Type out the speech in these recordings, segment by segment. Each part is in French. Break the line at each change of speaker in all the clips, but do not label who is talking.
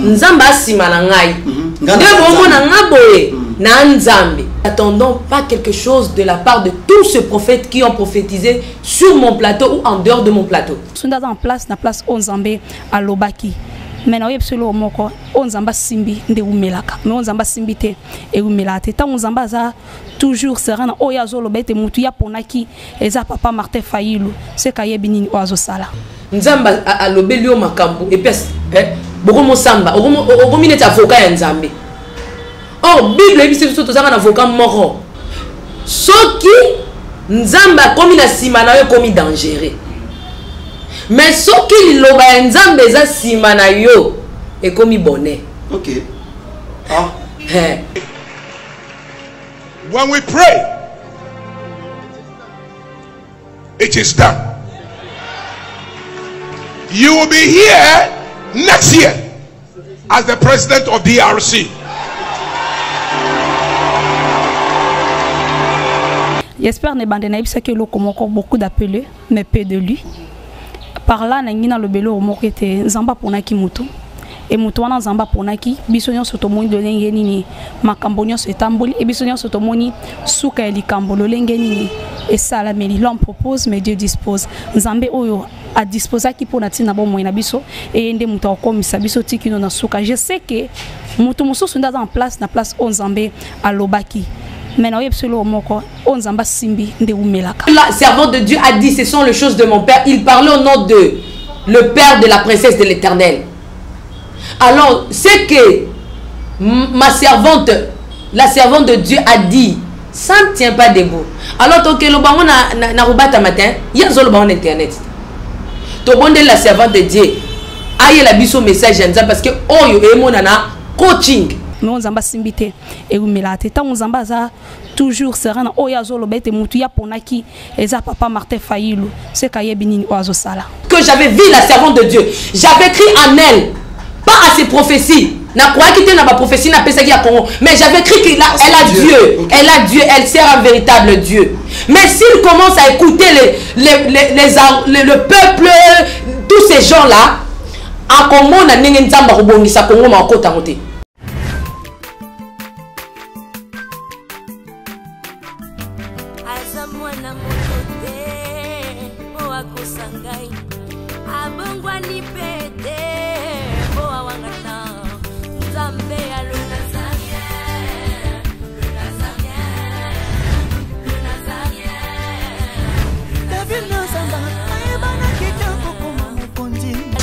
nzamba sima na ngai ndebo na ngaboye na nzambe. Attendons pas quelque chose de la part de tous ces prophètes qui ont prophétisé sur mon plateau ou en dehors de mon plateau.
Sunda en place na place onzambe à Lobaki. Mais na yebselo moko onzamba simbi nde umelaka. Mais onzamba simbi te e umelate. Ta onzamba za toujours serana oya zolo bete mutu ya ponaki eza papa Martin Fayulu. Se kayebi nini oazo sala.
Nzamba a lobeli o makambo et puis bokomo samba okomi neti avocat ya nzambe. Oh, Bible est dit que un avocat mort. Soki nzamba komi na sima na yo komi dangereux. Mais soki loba nzamba eza sima na yo e komi bonnet.
OK. Ah.
When we pray, it is done. You will be here next year as the president of DRC.
J'espère que l'eau comme encore beaucoup d'appelés, mais peu de lui. Par là, nous avons le bélo au mot qui était Zamba Ponaki Moutou. Et Moutouana Zamba Ponaki, Bissonion Sotomoni de Lengenini, Macambonion Sotamboli, et Bissonion Sotomoni, Souka et Licambolo Lengenini. Et ça, la méli, l'homme propose, mais Dieu dispose. Nzambe Oyo a disposé qui pour Natina Bon Moinabiso, et Inde Mouta comme Sabiso Tikino na Souka. Je sais que Moutoumousou sont en place, na place Onzambe à Lobaki. La servante de Dieu a dit, ce sont les choses de mon père. Il parlait au nom de le père de la princesse de l'Éternel. Alors, c'est que ma servante, la servante de Dieu a dit, ça ne tient pas debout. Alors, tant que le baron n'a pas matin, il y a le baron internet. Tout le monde est la servante de Dieu. Aïe la biso message parce que oh yo mon nana coaching. Mais on zamba simbité et umelate ta on zamba za toujours serana oya zolo bete mutu ya ponaki eza papa Martin Fayulu se kayebi nini oazo sala que j'avais vu la servante de Dieu, j'avais écrit en elle pas à ses prophéties na croyait qu'il était dans ma prophétie na pesa ya Congo, mais j'avais écrit qu'elle a Dieu, okay. Elle a Dieu, elle sert un véritable Dieu. Mais s'il commence à écouter le peuple, tous ces gens là en Congo na ndenge nzamba kobongisa Congo ma kota ngote.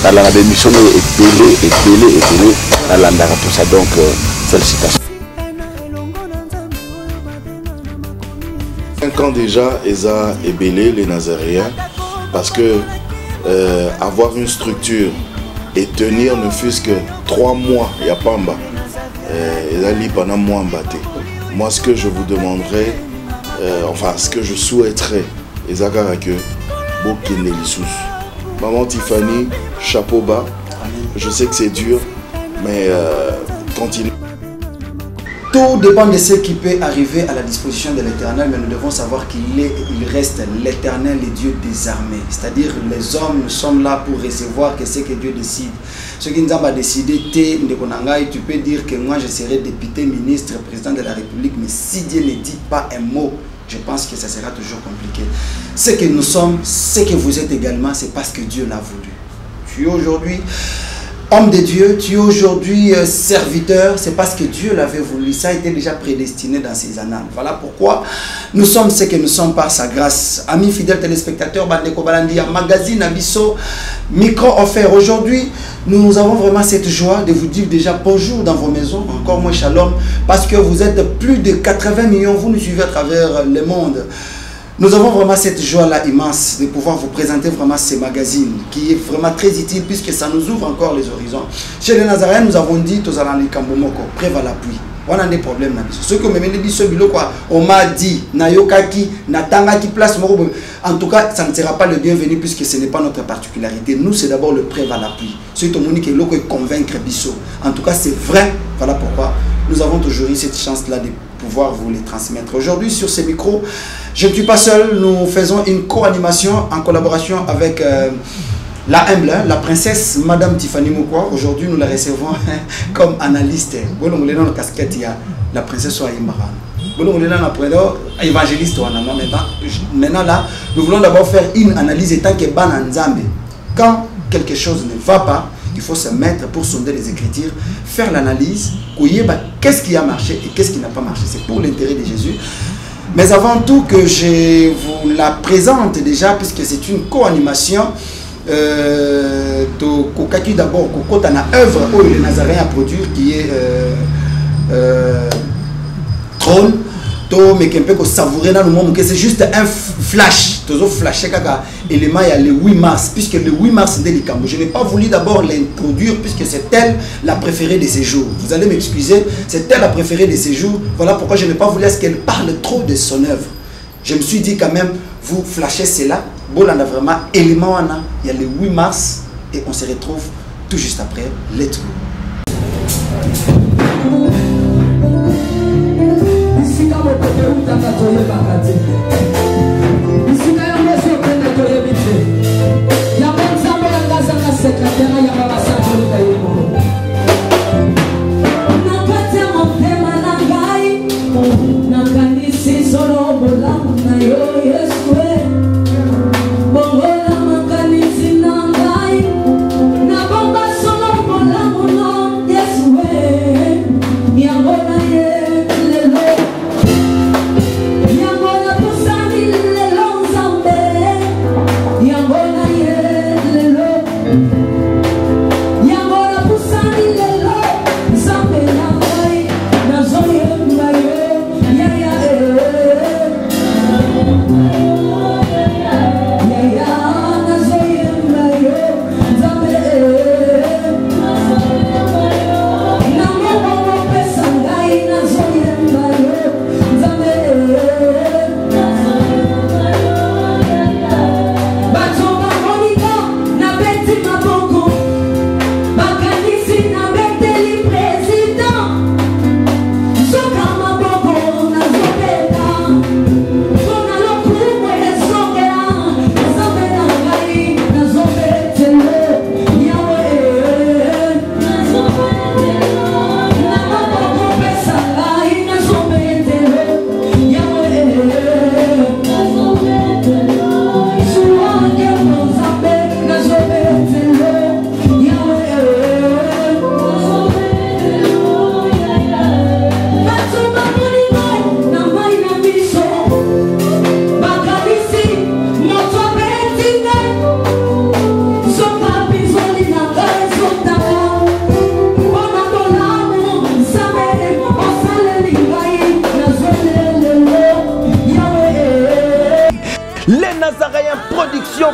Dans la démission est belé, dans l'andara tout ça, donc félicitations. 5 ans déjà, Eza est belé, les Nazaréens, parce que avoir une structure et tenir ne fût-ce que 3 mois, il n'y a pas en bas. Eza li pendant moi en bâté. Moi, ce que je vous demanderai, enfin, ce que je souhaiterais, Eza que Bokene Lissous. Maman Tiffany, chapeau bas. Je sais que c'est dur, mais continue.
Tout dépend de ce qui peut arriver à la disposition de l'Éternel, mais nous devons savoir qu'il reste l'Éternel, le Dieu des armées. C'est-à-dire les hommes, nous sommes là pour recevoir que ce que Dieu décide. Ce qui nous a décidé, tu peux dire que moi je serai député, ministre, président de la République, mais si Dieu ne dit pas un mot, je pense que ça sera toujours compliqué. Ce que nous sommes, ce que vous êtes également, c'est parce que Dieu l'a voulu. Tu es aujourd'hui homme de Dieu, tu es aujourd'hui serviteur, c'est parce que Dieu l'avait voulu. Ça a été déjà prédestiné dans ses annales. Voilà pourquoi nous sommes ce que nous sommes par sa grâce. Amis fidèles téléspectateurs, Bandeko Balandia, magazine Abisso, micro offert. Aujourd'hui, nous avons vraiment cette joie de vous dire déjà bonjour dans vos maisons, encore moins shalom, parce que vous êtes plus de 80 millions, vous nous suivez à travers le monde. Nous avons vraiment cette joie-là immense de pouvoir vous présenter vraiment ces magazines qui est vraiment très utile puisque ça nous ouvre encore les horizons. Chez les Nazaréens, nous avons dit tous allons Kambomoko, preuve à l'appui. On a des problèmes. Ce que me dit ce bilo quoi, on m'a dit Nayokaki, Natangaki place Moro. En tout cas, ça ne sera pas le bienvenu puisque ce n'est pas notre particularité. Nous, c'est d'abord le preuve à l'appui. Ce que Monique est convaincre Bisso. En tout cas, c'est vrai. Voilà pourquoi nous avons toujours eu cette chance-là de pouvoir vous les transmettre. Aujourd'hui, sur ces micros, je ne suis pas seul. Nous faisons une co-animation en collaboration avec La humble, la princesse Madame Tiffany Mokwa, aujourd'hui nous la recevons comme analyste. Casquette, la princesse Oaïmbaran. Évangéliste. Maintenant là, nous voulons d'abord faire une analyse étant que Bananzambe. Quand quelque chose ne va pas, il faut se mettre pour sonder les Écritures, faire l'analyse, qu'est-ce qui a marché et qu'est-ce qui n'a pas marché. C'est pour l'intérêt de Jésus. Mais avant tout que je vous la présente déjà, puisque c'est une co-animation, d'abord, quand on a œuvre où les Nazaréens à produire qui est Trône, mais qu'on peut savourer dans le monde, c'est juste un flash, flashé élément il y a le 8 mars, puisque le 8 mars je n'ai pas voulu d'abord l'introduire puisque c'est elle la préférée de ces jours. Vous allez m'excuser, c'est elle la préférée de ces jours. Voilà pourquoi je n'ai pas voulu à ce qu'elle parle trop de son œuvre. Je me suis dit quand même, vous flashez cela. Bon, on a vraiment élément, il y a le 8 mars et on se retrouve tout juste après. Let's go.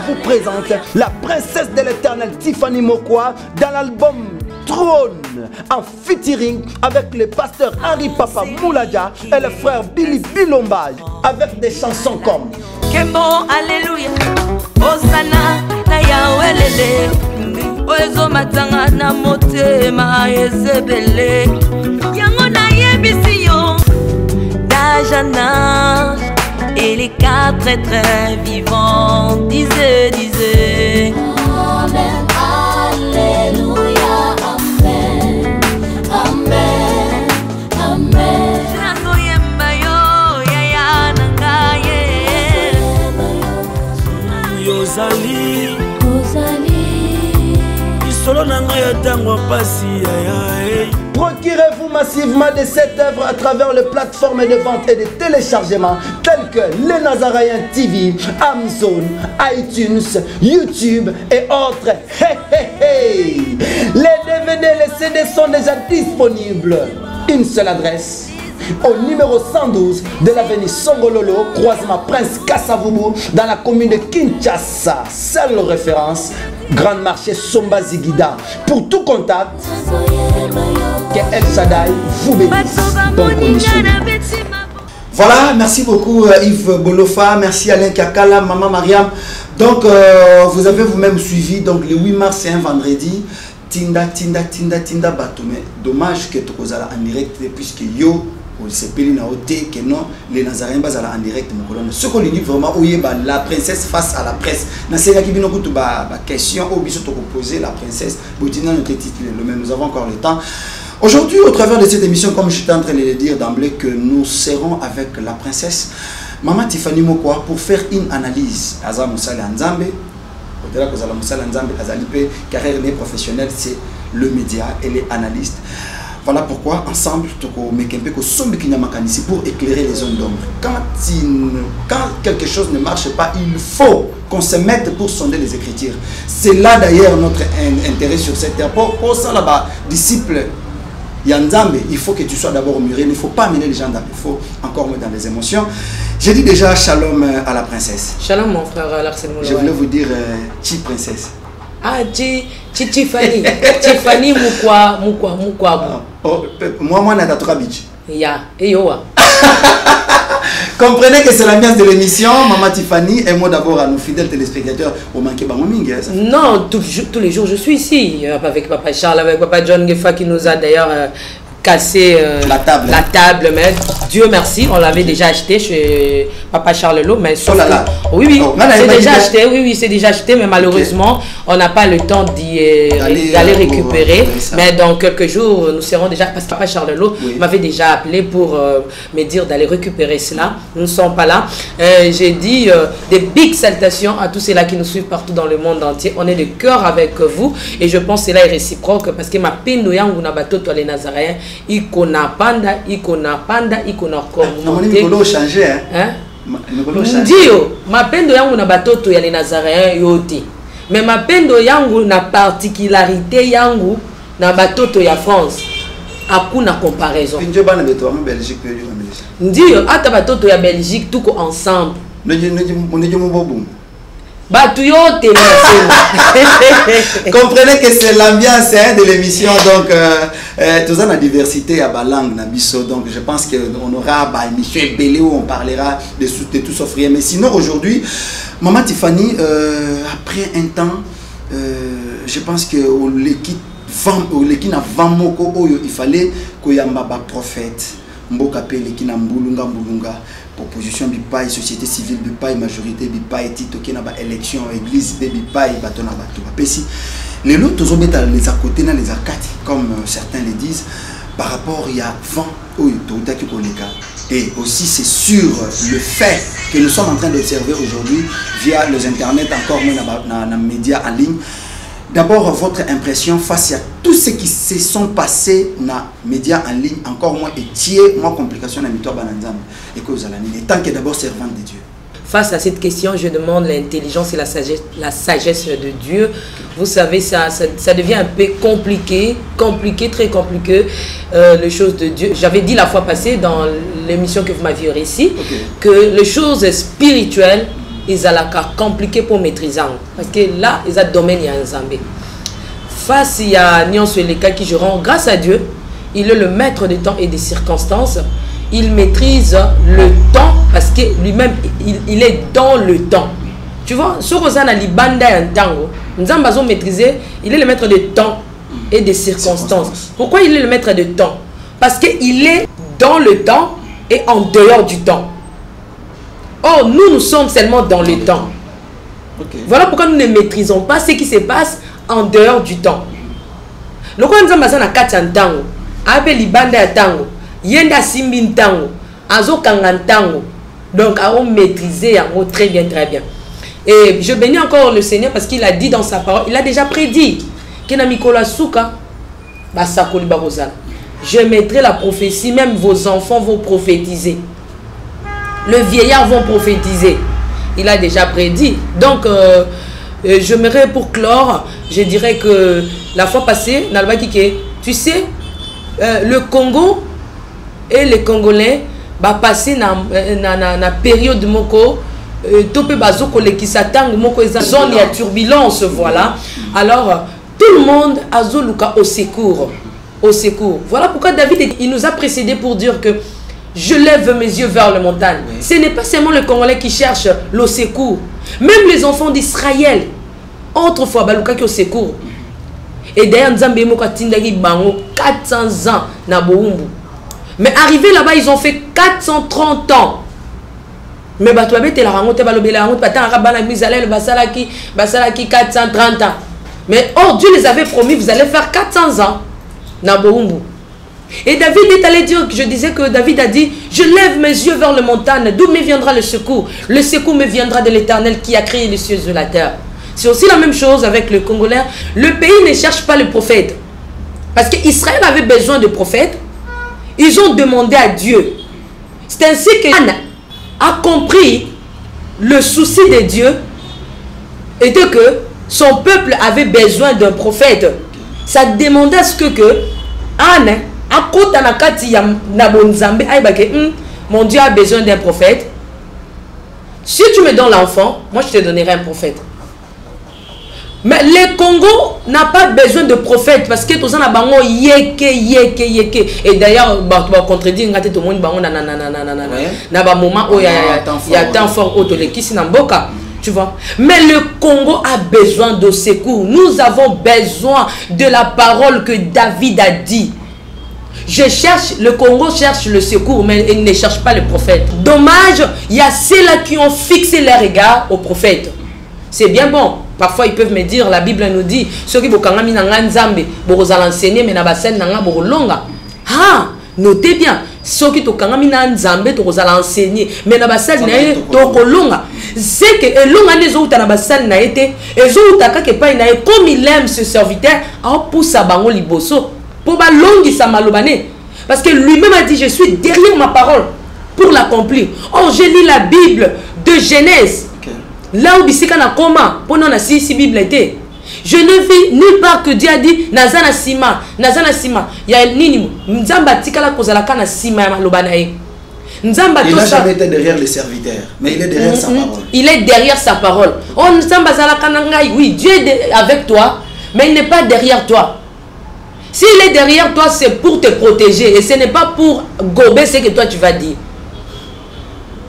Vous présente la princesse de l'éternel Tiffany Mokwa dans l'album Trône en featuring avec le pasteur Henri Papa Mouladia et le frère Billy Bilomba avec des chansons comme
Kembo Alléluia Osana na Yahweh Oezo matanga na motema ezebele Yango na yebisiyo Dajana et les quatre êtres vivants disaient Amen, Alléluia, Amen, Amen, Amen.
Yozali, Isolo nanga ya tango pasi ya.
Procurez-vous massivement de cette œuvre à travers les plateformes de vente et de téléchargement telles que Les Nazaréens TV, Amazon, iTunes, YouTube et autres. Hey, hey, hey. Les DVD et les CD sont déjà disponibles. Une seule adresse. Au numéro 112 de l'avenue Songololo, croisement Prince Kassavubu, dans la commune de Kinshasa. Seule référence, Grand Marché Somba Zigida. Pour tout contact, que El Shaddai vous bénisse. Voilà, merci beaucoup Yves Bolofa, merci Alain Kakala, Maman Mariam. Donc vous avez vous-même suivi, donc le 8 mars c'est un vendredi. Tinda Batume. Dommage que tu en direct puisque yo sepeli na oté que non les Nazaréens bazala en direct mon colonne ce qu'on dit vraiment où est la princesse face à la presse na série qui bino kutu ba question au biso to poser la princesse botina notre titre mais nous avons encore le temps. Aujourd'hui, au travers de cette émission, comme je suis en train de le dire d'emblée, que nous serons avec la princesse Maman Tiffany Mokwa pour faire une analyse. Aza Moussala Nzambe, au-delà que Zala Moussala Nzambe, Azalipe, carrière professionnelle, c'est le média, elle est analyste. Voilà pourquoi, ensemble, pour éclairer les zones d'ombre. Quand quelque chose ne marche pas, il faut qu'on se mette pour sonder les Écritures. C'est là d'ailleurs notre intérêt sur cette terre. Pour ça, là-bas, disciple Yanzambe, il faut que tu sois d'abord mûri, il ne faut pas amener les gens dans il faut encore moins dans les émotions. J'ai dit déjà shalom à la princesse.
Shalom mon frère Larsen Mouloua.
Je voulais vous dire chi princesse.
Ah Tiffany. Tiffany Mukwa.
Moi n'a pas beach.
Ya, eyoa.
Comprenez que c'est l'ambiance de l'émission, Maman Tiffany, et moi d'abord à nos fidèles téléspectateurs, au manqué Bangoming.
Non, tous les jours je suis ici, avec Papa Charles, avec Papa John Gefa qui nous a d'ailleurs cassé la table, mais Dieu merci, on l'avait déjà acheté chez Papa Charles Lo, mais sauf oui, c'est déjà acheté, oui, c'est déjà acheté, mais malheureusement, on n'a pas le temps d'aller récupérer. Mais dans quelques jours, nous serons déjà, parce que Papa Charles Lo m'avait déjà appelé pour me dire d'aller récupérer cela. Nous ne sommes pas là. J'ai dit des big salutations à tous ceux-là qui nous suivent partout dans le monde entier. On est de cœur avec vous et je pense que cela est réciproque parce que ma peine de yangu na bato les Nazaréens, ikona panda, ikona comme.
On est changé, hein?
Ndio, mapendo yangu na batoto ya les Nazaréens yote. Mais mapendo yangu na particularité yangu na batoto ya France. Hakuna comparaison. Ndio, ata batoto ya Belgique tuko ensemble.
Comprenez que c'est l'ambiance de l'émission, donc tout ça la diversité à Balang Nabiso, donc je pense qu'on aura une émission belé où on parlera de tout sauf rien. Mais sinon aujourd'hui, Maman Tiffany, après un temps, je pense que l'équipe n'a pas moko il fallait qu'il y ait un prophète, mboka pe l'équipe na mbulunga opposition bipai, société civile bipai, majorité bipai, tito qui n'a pas élection, église bipai, bateau na bateau. Pesi, les lots tous les à côté dans les arcades, comme certains le disent, par rapport il y a 20 et aussi c'est sur le fait que nous sommes en train d'observer aujourd'hui via les internets, encore moins dans les médias en ligne. D'abord, votre impression face à tout ce qui se sont passés dans les médias en ligne, encore moins étiez, moins complications dans le mitoa bananzam et que vous allez en tant que d'abord servante de Dieu.
Face à cette question, je demande l'intelligence et la sagesse de Dieu. Vous savez, ça devient un peu compliqué, très compliqué, les choses de Dieu. J'avais dit la fois passée dans l'émission que vous m'aviez réussi, que les choses spirituelles, ils ont compliqué pour maîtriser. Parce que là, ils ont le domaine en Zambie. Face à Nyon Sueleka qui je rends grâce à Dieu, il est le maître des temps et des circonstances. Il maîtrise le temps parce que lui-même, il est dans le temps. Tu vois, ce qu'on a dit, nous avons maîtrisé, il est le maître des temps et des circonstances. Pourquoi il est le maître des temps? Parce qu'il est dans le temps et en dehors du temps. Oh, nous sommes seulement dans le temps. Voilà pourquoi nous ne maîtrisons pas ce qui se passe en dehors du temps. Le quoi nous avons na tango, abe libanda ya tango, yenda simbi tango, azo kanga tango. Donc à maîtriser yango très bien. Et je bénis encore le Seigneur parce qu'il a dit dans sa parole, il a déjà prédit que na Mikola Souka basakoli barozana. Je mettrai la prophétie, même vos enfants vont prophétiser. Le vieillard vont prophétiser. Il a déjà prédit. Donc, j'aimerais pour clore, je dirais que la fois passée, tu sais, le Congo et les Congolais va passer dans la période moko topé bazoko le kisatang moko zone ya turbulence, voilà. Alors, tout le monde a zoluka au secours. Voilà pourquoi David il nous a précédé pour dire que je lève mes yeux vers les montagnes. Ce n'est pas seulement le Congolais qui cherche le secours. Même les enfants d'Israël, autrefois, baluka qui au secours. Et d'ailleurs, Nzambe Moka Tindagi Bango 400 ans na Boumbu. Mais arrivé là-bas, ils ont fait 430 ans. Mais bah, tu vas la rencontre, la rencontre, basalaki 430 ans. Mais or, Dieu les avait promis, vous allez faire 400 ans. Naboumbu. Et David est allé dire, je disais que David a dit, je lève mes yeux vers le montagne, d'où me viendra le secours? Le secours me viendra de l'Éternel qui a créé les cieux et la terre. C'est aussi la même chose avec le Congolais. Le pays ne cherche pas le prophète. Parce qu'Israël avait besoin de prophètes. Ils ont demandé à Dieu. C'est ainsi qu'Anne a compris le souci de Dieu était que son peuple avait besoin d'un prophète. Ça demandait à ce que Anne a côté nakati ya nabonzambe aibake mon Dieu a besoin d'un prophète. Si tu me donnes l'enfant, moi je te donnerai un prophète. Mais le Congo n'a pas besoin de prophète parce que tout ça n'a pas yeke. Et d'ailleurs, tu vas contredire tout le monde na ba moment où il y a temps fort autoleki sinamboka. Tu vois. Mais le Congo a besoin de secours. Nous avons besoin de la parole que David a dit. Le Congo cherche le secours, mais il ne cherche pas le prophète. Dommage, il y a ceux-là qui ont fixé leur regard au prophète. C'est bien bon. Parfois, ils peuvent me dire, la Bible nous dit, ceux qui vont enseigner, mais ah, notez bien. Ceux qui vont enseigner, mais c'est que comme il aime ce serviteur, parce que lui-même a dit, je suis derrière ma parole pour l'accomplir. Or, je lis la Bible de Genèse. Là où Bissika na comment pendant la si Bible était. Je ne vis nulle part que Dieu a dit Nazana Sima. Il y a nini Nzamba tikala kozalaka na Sima ya lobanae. Nzamba
il n'a jamais été derrière les serviteurs, mais il est derrière sa parole. Il
est derrière sa parole. Oh Nzamba zalaka nangai, oui, Dieu est avec toi, mais il n'est pas derrière toi. S'il est derrière toi, c'est pour te protéger et ce n'est pas pour gober ce que toi tu vas dire.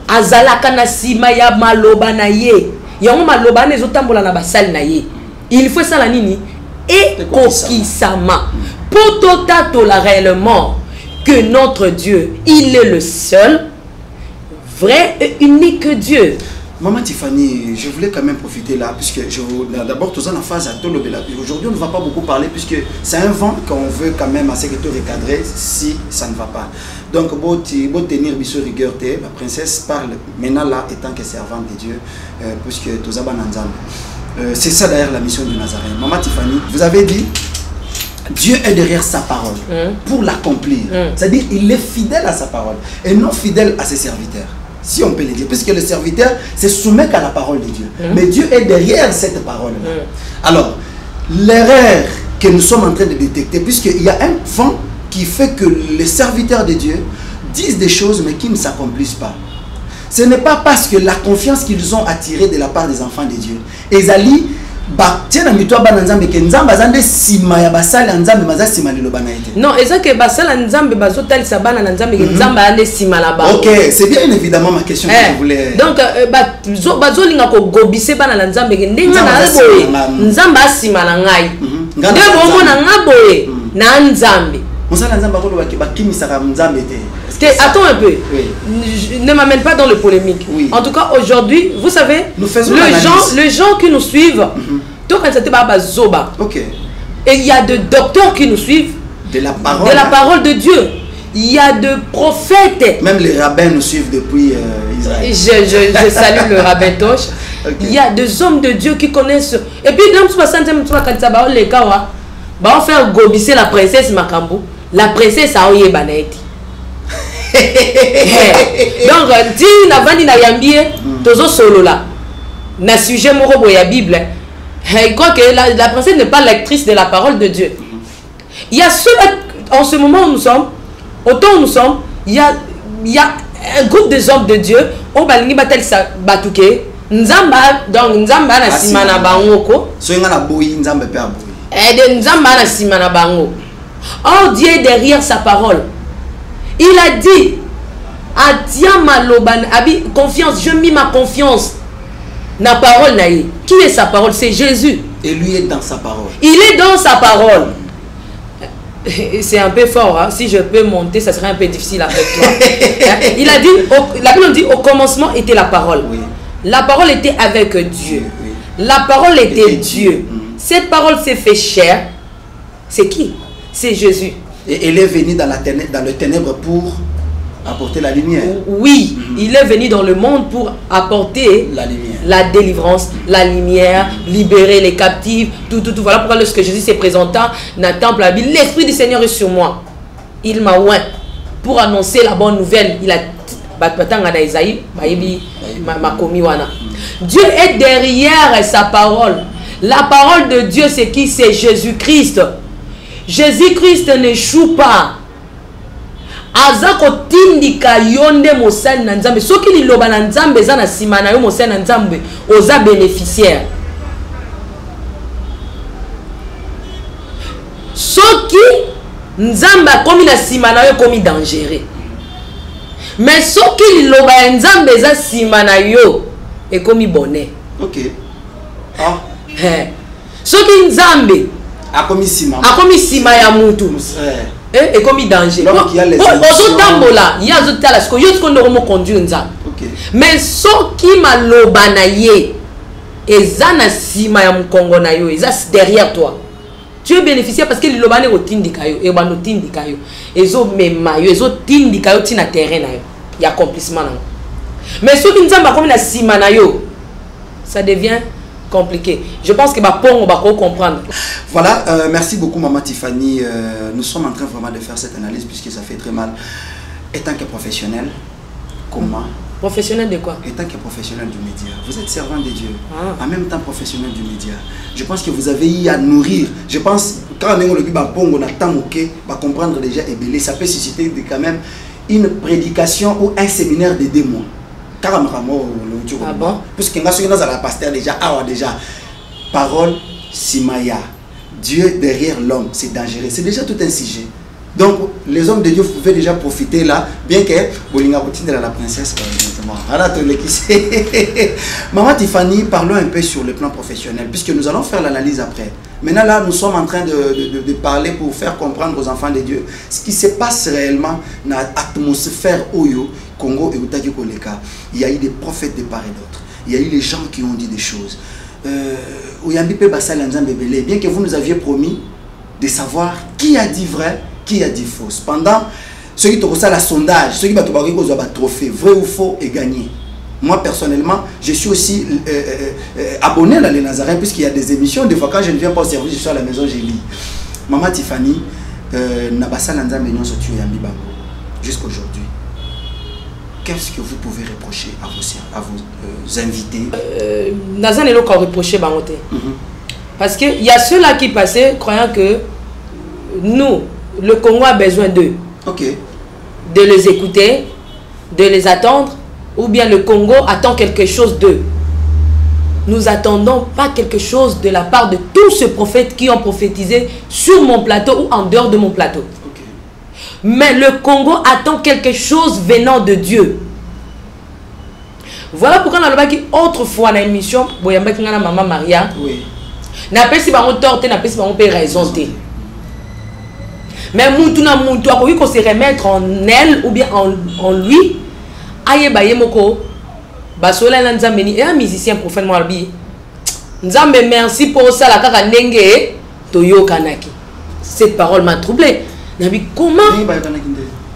Azalaka na sima ya maloba na ye. Yango maloba na ezotambola na basali na ye. Il faut ça la nini et kokisama. Pour totatola réellement que notre Dieu, il est le seul vrai et unique Dieu.
Maman Tiffany, je voulais quand même profiter là, puisque d'abord, tout ça en phase à Tolobela. Aujourd'hui, on ne va pas beaucoup parler, puisque c'est un vent qu'on veut quand même assez que tout recadrer si ça ne va pas. Donc, beau tenir biso rigueur, la princesse parle maintenant là, étant que servante de Dieu, puisque tout ça c'est ça d'ailleurs la mission du Nazaréen. Maman Tiffany, vous avez dit, Dieu est derrière sa parole pour l'accomplir. C'est-à-dire, il est fidèle à sa parole et non fidèle à ses serviteurs. Si on peut le dire, puisque le serviteur se soumet qu'à la parole de Dieu. Mais Dieu est derrière cette parole-là. Alors, l'erreur que nous sommes en train de détecter, puisqu'il y a un vent qui fait que les serviteurs de Dieu disent des choses, mais qui ne s'accomplissent pas. Ce n'est pas parce que la confiance qu'ils ont attirée de la part des enfants de Dieu. Ezali,
non,
ok, c'est bien évidemment ma question que je voulais.
Donc, attends un peu, ne m'amène pas dans le polémique. En tout cas, aujourd'hui, vous savez, les gens qui nous suivent, et il y a de docteurs qui nous suivent
de la
parole de Dieu. Il y a de prophètes.
Même les rabbins nous suivent depuis Israël.
Je salue le rabbin Tosh. Il y a des hommes de Dieu qui connaissent. Et puis, on va faire gobisser la princesse Makambo. La princesse a oué banaïti. Donc, si Navani na yambie, tozo solo là. Na sujet moro ya Bible. Il croit que la princesse n'est pas lectrice de la parole de Dieu. Il y a ceux-là, en ce moment où nous sommes, autant où nous sommes, il y a un groupe des hommes de Dieu, on va balingi batel sa batuke, nzamba, donc nzamba na simana bangoko.
So nga na boyi nzamba pe aboyi.
Et de nzamba na simana bango. Oh, Dieu est derrière sa parole. Il a dit, confiance, je mis ma confiance. Na parole naïe. Qui est sa parole? C'est Jésus.
Et lui est dans sa parole.
Il est dans sa parole. C'est un peu fort, hein. Si je peux monter, ça serait un peu difficile avec toi. Il a dit, la Bible dit, au commencement était la parole. Oui. La parole était avec Dieu. Oui. La parole était Dieu. Cette parole s'est fait chair. C'est qui? C'est Jésus.
Et elle est venue dans le ténèbre pour apporter la lumière.
Oui, il est venu dans le monde pour apporter
la lumière,
la délivrance, la lumière, libérer les captifs, tout. Voilà pourquoi lorsque Jésus s'est présenté dans le temple, l'Esprit du Seigneur est sur moi. Il m'a oint pour annoncer la bonne nouvelle. Il a Dieu est derrière sa parole. La parole de Dieu, c'est qui? C'est Jésus-Christ. Jésus-Christ n'échoue pas. Azako tindika yonde mosali na nzambe soki liloba na nzambe za na sima na yo mosali na nzambe oza bénéficiaire. Soki nzambe akomi na sima na yo komi dangereux. Mais soki liloba ya nzambe za sima na yo ekomi bonheur.
OK. Ah.
Soki nzambe akomi sima ya mutu. Et comme danger. Ozotambola, il y a zotala ce que yo ko ndoko mo conduire nza. Mais so ki maloba na ye ezana sima ya mkongo na yo, eza derrière toi. Tu es bénéficiaire parce que liloba ne otindika yo, e bano tindika yo. Ezo mema yo, ezo tindika yo tina terrain na yo. Il y a accomplissement na. Mais so ki nzamba comme na sima na yo, ça devient compliqué. Je pense que on va comprendre.
Voilà, merci beaucoup Maman Tiffany. Nous sommes en train vraiment de faire cette analyse puisque ça fait très mal. Étant que professionnel, comment?
Professionnel de quoi?
Étant que professionnel du média. Vous êtes servant de Dieu. En même temps professionnel du média. Je pense que vous avez eu à nourrir. Je pense quand on va comprendre déjà et ça peut susciter quand même une prédication ou un séminaire de 2 mois. Ah bon? Puisque nous sommes dans la pasteur déjà, parole simaya, Dieu derrière l'homme, c'est dangereux, c'est déjà tout un sujet. Donc les hommes de Dieu pouvaient déjà profiter là, bien que Bolinga Boutine la princesse. Maman Tiffany, parlons un peu sur le plan professionnel, puisque nous allons faire l'analyse après. Maintenant là, nous sommes en train de parler pour faire comprendre aux enfants de Dieu ce qui se passe réellement dans l'atmosphère Oyo, Congo et Utaki Koleka. Il y a eu des prophètes de part et d'autre. Il y a eu les gens qui ont dit des choses. Bien que vous nous aviez promis de savoir qui a dit vrai, qui a dit faux. Cependant, ceux qui ont la sondage, ceux qui ont un trophée, vrai ou faux, est gagné. Moi, personnellement, je suis aussi abonné à les Nazarènes, puisqu'il y a des émissions. Des fois, quand je ne viens pas au service, je suis à la maison, je lis. Maman Tiffany, jusqu'à aujourd'hui, qu'est-ce que vous pouvez reprocher à vos invités?
Nazan est encore reproché Bangote. Parce qu'il y a ceux-là qui passaient croyant que nous, le Congo a besoin d'eux. De les écouter, de les attendre, ou bien le Congo attend quelque chose d'eux. Nous attendons pas quelque chose de la part de tous ces prophètes qui ont prophétisé sur mon plateau ou en dehors de mon plateau. Mais le Congo attend quelque chose venant de Dieu. Voilà pourquoi on a dit autrefois dans l'émission, Maman Maria, n'a pas si on torte, n'a pas si on peut raison. Mais Moutouna Moutoua, qu'on se remettre en elle ou bien en lui, aye baye moko, basola nzambeni et un musicien prophète Moalbi. Nzambe merci pour ça la kaka nenge toyo kanaki. Cette parole m'a troublé. Nabi comment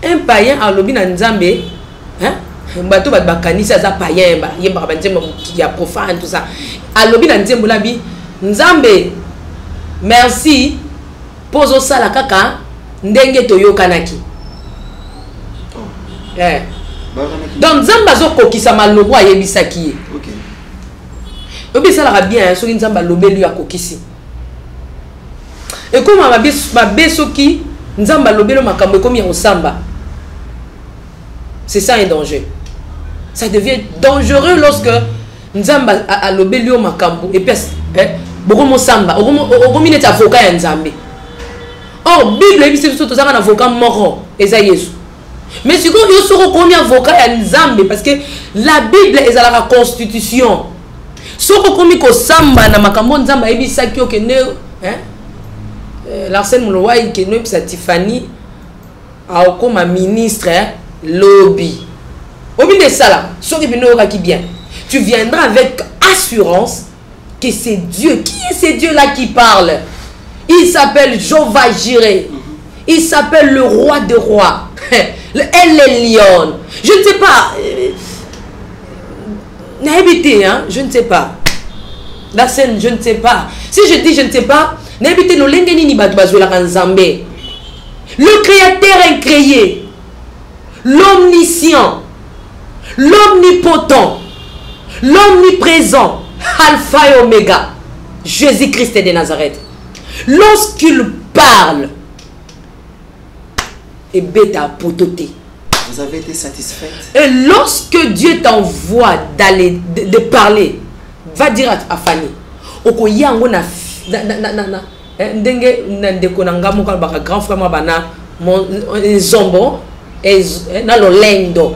un païen a lobby na Nzambe, hein? Bato bat bakanisa za païen ba yemba banzembo qui a profane tout ça. A lobby na Nzembo labi Nzambe merci pour ça la kaka ndenge toyo kanaki. Donc Nzamba zo kokisa malobo ayebisaki. OK. Obi ça la bien so Nzamba lobelu ya kokisi. Et comme ma besoki Nzamba lobelo makambo comme ya osamba. C'est ça un danger. Ça devient dangereux lorsque Nzamba a lobelu makambo et puis bokomo samba, okomi net avocat ya Nzambe. Or Bible ebisi biso tozanga na avocat moko eza Yesu. Mais si vous avez combien avocat à Nzambe parce que la Bible est à la constitution. Si vous avez samba na makambo Nzamba ebisaki okende hein Larsen Moulouaï qui est sa Tiffany a comme ministre lobby. Au milieu de ça là, ce qui bien, tu viendras avec assurance que c'est Dieu. Qui est ce Dieu là qui parle? Il s'appelle Jehovah Jireh. Il s'appelle le roi des rois. Elle est lion. Je ne sais pas. N'habitez, hein? Je ne sais pas. La scène, je ne sais pas. Si je dis je ne sais pas, n'habitez le lengeni ni batouazoula kanzambe. Le créateur incréé, l'omniscient, l'omnipotent, l'omniprésent, Alpha et Oméga, Jésus-Christ de Nazareth. Lorsqu'il parle, et bêta pototé.
Vous avez été satisfaite?
Et lorsque Dieu t'envoie d'aller, de parler, va dire à Fanny, Okoyango na ndenge ndeko nanga mo ka grand frère ma bana mon zombo et na lo lendo.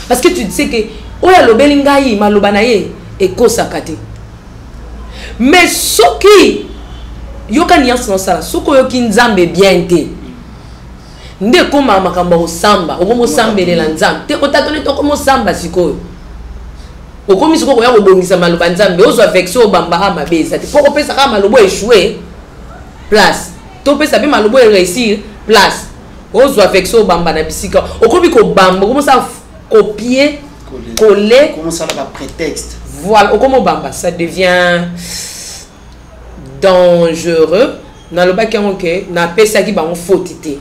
Parce que tu sais que oya lo belingai maloba na ye e kosakate. Mais soki yoka niance no sala soko yoki nzambe bien te. Nde koma makamba osamba okomo sambelela nzambe te otatone to komo samba sikoyo okomi sikoyo ya kobongisa maloba nzambe ozwa vexo obamba ha mabeza te poko pesa ka malobo échouer place to pesa pe malobo réussir place ozwa vexo obamba na bisika okomi ko bamba okomo sa copier coller
comment ça là prétexte
voilà okomo bamba ça devient dangereux na loba ki onke na pesa ki ba on fautité.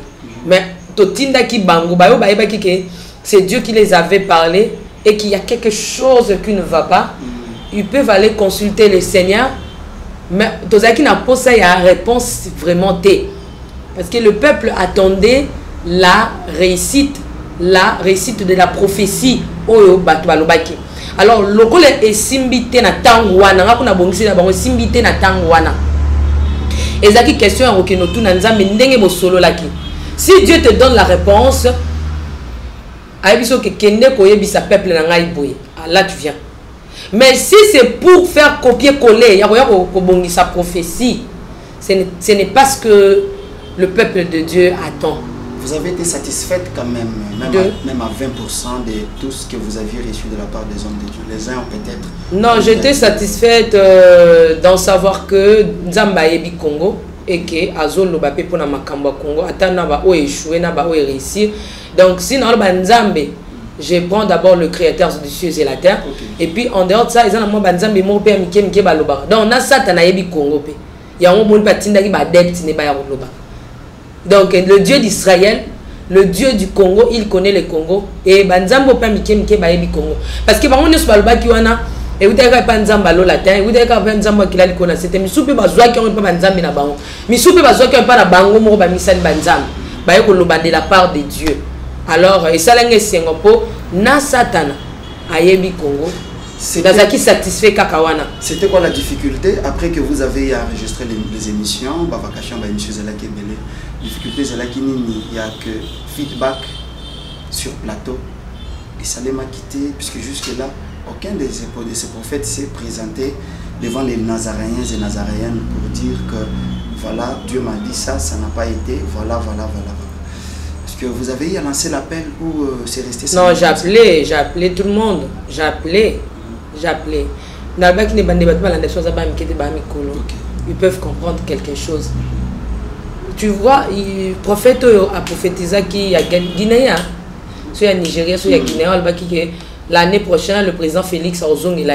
Mais totinda ki bango bayo baeba ki c'est Dieu qui les avait parlé et qu'il y a quelque chose qui ne va pas. Ils peuvent aller consulter le Seigneur. Mais tozaki na posa ya réponse vraiment té. Parce que le peuple attendait la réussite de la prophétie oyo bato balobaki. Alors lokole esimbité na tango wana ngakuna bongisi na bango simbité na tango wana. Ezaki question ya okeno tuna nzambe ndenge bosolo laki. Si Dieu te donne la réponse, là tu viens. Mais si c'est pour faire copier-coller, sa prophétie, ce n'est pas ce que le peuple de Dieu attend.
Vous avez été satisfaite quand même, même à 20% de tout ce que vous aviez reçu de la part des hommes de Dieu. Les uns peut-être...
Non, j'étais satisfaite d'en savoir que Nzamba Yebi Congo, et que Azol no bape pour na makambo Congo atana ba o échouer na ba o réussir. Donc si na ba Nzambe, je prends d'abord le créateur du ciel et la terre et puis en dehors de ça, ils ont mo ba Nzambe mo pe mike ba loba. Donc na satana yebi Congo pe. Ya on bon patinda ki ba adepte ne ba ya loba. Donc le Dieu d'Israël, le Dieu du Congo, il connaît le Congo et ba Nzambe pe mike ba yebi Congo. Parce que ba on ne se ba loba ki wana et vous avez pas nzamba lo latin vous avez pas nzamba qui la likona c'était misupe bazwa qui on pas nzambi na bango misupe bazwa qui on pas na bango mo ba misali banzam ba yeko loba de la part de Dieu. Alors et ça l'engé sengopo na satana ayebi Congo Dazaki satisfait kakawana.
C'était quoi la difficulté après que vous avez enregistré les émissions Bavakation ba émission Zela Kebele difficulté Zela Kinini il y a que feedback sur plateau et ça m'a quitté puisque jusque là aucun de ces prophètes s'est présenté devant les Nazaréens et Nazaréennes pour dire que voilà, Dieu m'a dit ça, ça n'a pas été, voilà. Est-ce que vous avez lancé l'appel ou c'est resté ça?
Non, j'ai appelé tout le monde. J'ai appelé. Ils peuvent comprendre quelque chose. Tu vois, le prophète a prophétisé qu'il y a Guinée, soit il y a Nigeria, soit il y a Guinée, l'année prochaine, le président Félix Arzong il a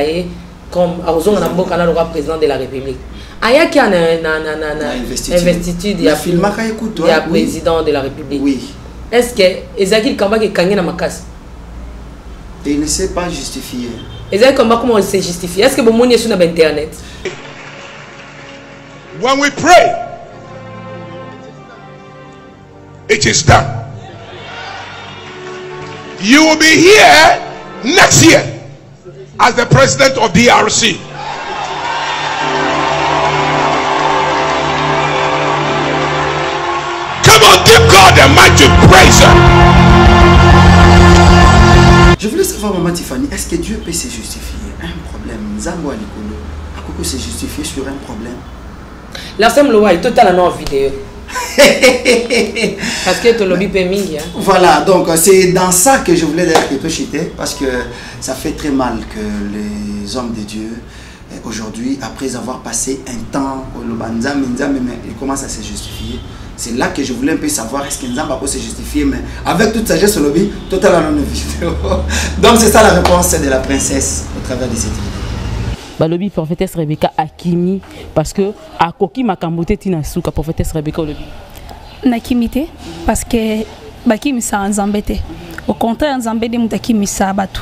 comme Arzong le président de la République. Aya qui a une investitude, il y a président de la République.
Oui.
Est-ce que Ezaki Kamba qui est na makas?
Et il ne sait pas justifier.
Ezaki Kamba comment il sait justifier? Est-ce que vous mouniez sur internet?
When we pray, it is done. You will be here next year as the president of DRC. Come on, give God a mighty praise.
Je voulais savoir, Maman Tiffany, est-ce que Dieu peut se justifier un problème? Nzambo Alikolo, à quoi se justifier sur un problème?
La Sam Loa est totalement en vidéo. Parce que tu lobby mingi.
Voilà, donc c'est dans ça que je voulais dire que tu chité, parce que ça fait très mal que les hommes de Dieu, aujourd'hui, après avoir passé un temps au Lobanzam, ils commencent à se justifier. C'est là que je voulais un peu savoir est-ce qu'un Nzamba peut se justifier, mais avec toute sagesse au lobby, totalement non vidéo. Donc c'est ça la réponse de la princesse au travers de cette vidéo.
Balobi prophétesse Rebecca Akimi parce que à Koki Makambote Tina Souka prophétesse Rebecca Olobi.
Nakimite parce que Bakimi sa Nzambete. Au contraire Nzambede mutakimi sa batu.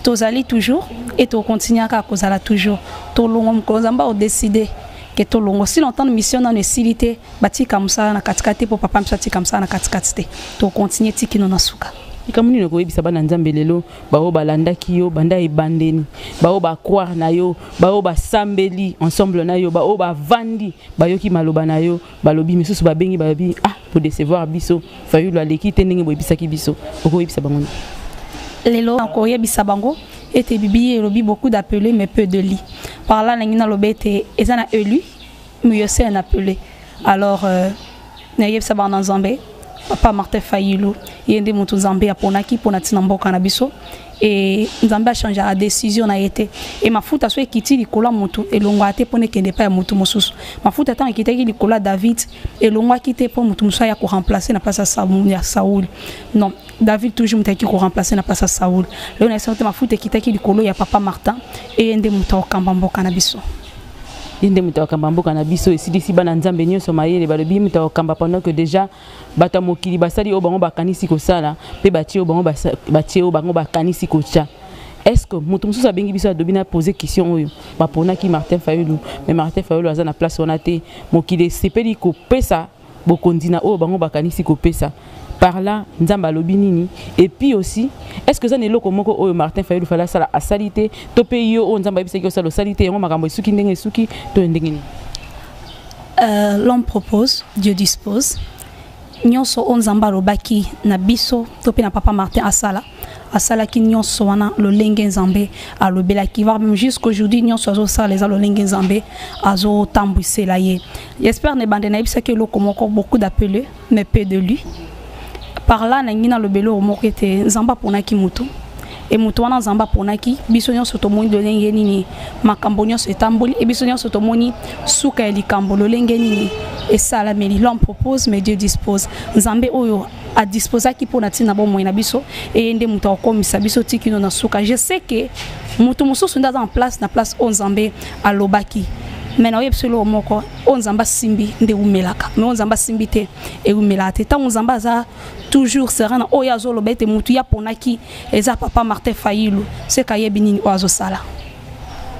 Tozali toujours et to continuer à kozala toujours. To longom kozamba au décider que to longo si longtemps mission dans necessité bati comme ça na katikati pour papa msati comme ça na katikati. To continuer tiki no nasuka.
Kamuni no koyebisa bana nzambe lelo bao balanda kiyo banda ebandeni bao ba croire na yo bao ba sambeli ensemble na yo bao ba vandi bayoki maloba na yo balobi misusu babengi babi ah pour décevoir biso fayu lo aleki tenenge boyebisa ki biso okoyebisa bango
lelo koyebisa bango ete bibi elobi beaucoup d'appelés mais peu de lits par là nangina lobete ezana élu mais c'est un appelé alors na yebisa bana nzambe Papa Martin Fayulu, yende mutu Nzambe aponaki pona tina mboka na biso et Nzambe a changé la décision na été et mafuta so ekiti likola mutu elongo ate pone kende pa ya mutu mosusu mafuta tant ekitaki likola David elongo akite po mutu musa ya ko remplacer na place ya Saoul non David toujours mutaki ko remplacer na place ya Saoul le na sente mafuta ekitaki likolo ya Papa Martin et yende mutu okamba mboka na biso
yende muta okamba mboka na biso esidisi bana nzambe nyonso mayele balobi muta okamba pendant que déjà bata mokili basali o bango bakanisi kosala pe batie o bango batie o bango bakanisi kocha. Est-ce que mutu mususu abengi biso adobina poser question oyo bapona ki Martin Fayulu mais Martin Fayulu aza na place wana te mokili sepeli ko pesa bokondina o bango bakanisi ko pesa par là nzamba lobi nini et puis aussi est-ce que ça ne loko moko oyo Martin Fayulu fala sala a salité to pe yo o nzamba bisaki o sala salité yango makambo esuki ndenge esuki to ndenge ni
l'homme propose Dieu dispose nyonso o nzamba lobaki na biso to pe na Papa Martin asala ki nyonso wana lolenge nzambe alobela ki va même jusqu'aujourd'hui nyonso azo sala les lolenge nzambe azo tambwisela ye j'espère ne bande na bisaki loko moko beaucoup d'appelés mais peu de lui. Par là, nangina le belo mokete nzamba ponaki mutu et mutu wana nzamba ponaki biso nyonso tomoni lolenge nini makambo nyonso etamboli et biso nyonso tomoni suka ya likambo lolenge nini et ça la meli l'homme propose mais Dieu dispose nzambe oyo a disposer ki pona tina bon moina biso et ende mutu akomisa biso tikino na suka je sais que mutu mususu ndaza en place na place o nzambe alobaki mais na yebselo moko onzamba simbi nde umelaka mais onzamba simbi te e umelate ta onzamba za toujours serana oya zolo bete mutu ya ponaki eza Papa Martin Fayulu c'est kayebi nini oazo sala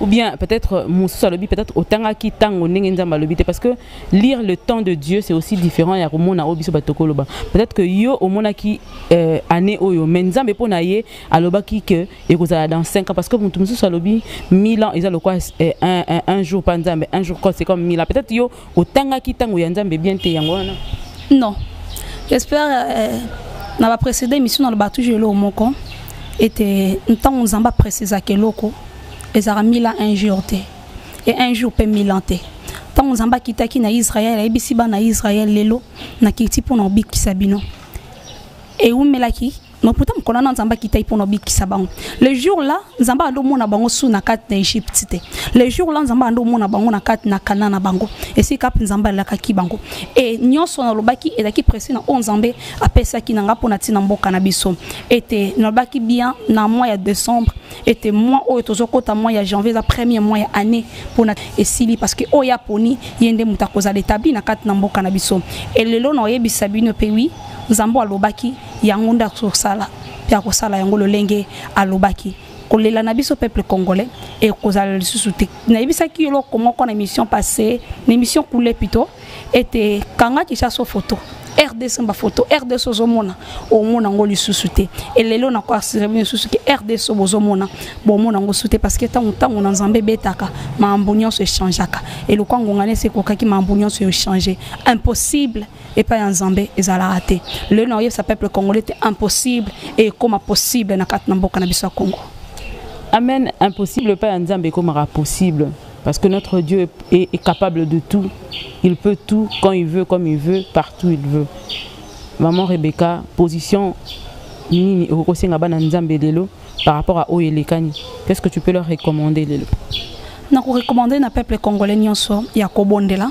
ou bien peut-être Moussa Lobi peut-être autant qui tango nenzamba lobi parce que lire le temps de Dieu c'est aussi différent ya komona obiso batokoloba peut-être que yo omona ki année oyo menzambe pona ye aloba ki que ekozala dans 5 ans parce que Moussa Lobi 1000 ans ils a le quoi un jour pas nzambe un jour c'est comme 1000 ans peut-être yo autant qui tango ya nzambe bien te yango wana
non j'espère na ba précédent émission dans le bateau je lo moko était temps nzamba précisa que loko et ça a 1000 ans un jour et un jour peut 1000 ans tant on zamba kitaki na Israël et bisiba na Israël lelo na kiti pour no bikisa bino et où melaki non pourtant qu'on a nzamba kitai pour no bikisa bango le jour là nzamba ando mona bango sous na kat na Égypte le jour là nzamba ando mona bango na kat na Canaan na bango et si kap nzamba la kaki bango et nyonso na lobaki et daki pressé na onzambe apesa ki nanga pona tina mboka na biso était na lobaki bien na mois de décembre était mois au tozokota mois ya janvier la premier mois ya année pour na esili parce que oya poni yende mutakoza l'établi na kat na mboka na biso et lelo na yebisa bino pe wi nzambo alobaki yango nda sala pia ko sala yango lolenge alobaki kolela na biso peuple congolais et kozala lisusu te na yebisa ki lo komoko na émission passée l'émission coulée plutôt était kanga ki sa so photo RDC mba photo RDC ozomona omona ngo lisusu te et lelo na kwa cérémonie lisusu ke RDC ozomona bomona ngo sute parce que tango na nzambe betaka mambo nyonso echangeaka et le kwango ngane se kokaki mambo nyonso yo changer impossible et pas en nzambe ezala raté le noyé sa peuple congolais était impossible et comme possible na kat na mboka na biso Congo.
Amen impossible pas en nzambe comme possible Parce que notre Dieu est capable de tout. Il peut tout quand il veut, comme il veut, partout où il veut. Maman Rebecca, position par rapport à Oyelekani, qu'est-ce que tu peux leur recommander, Lelo?
Je recommande au peuple congolais ya kobondela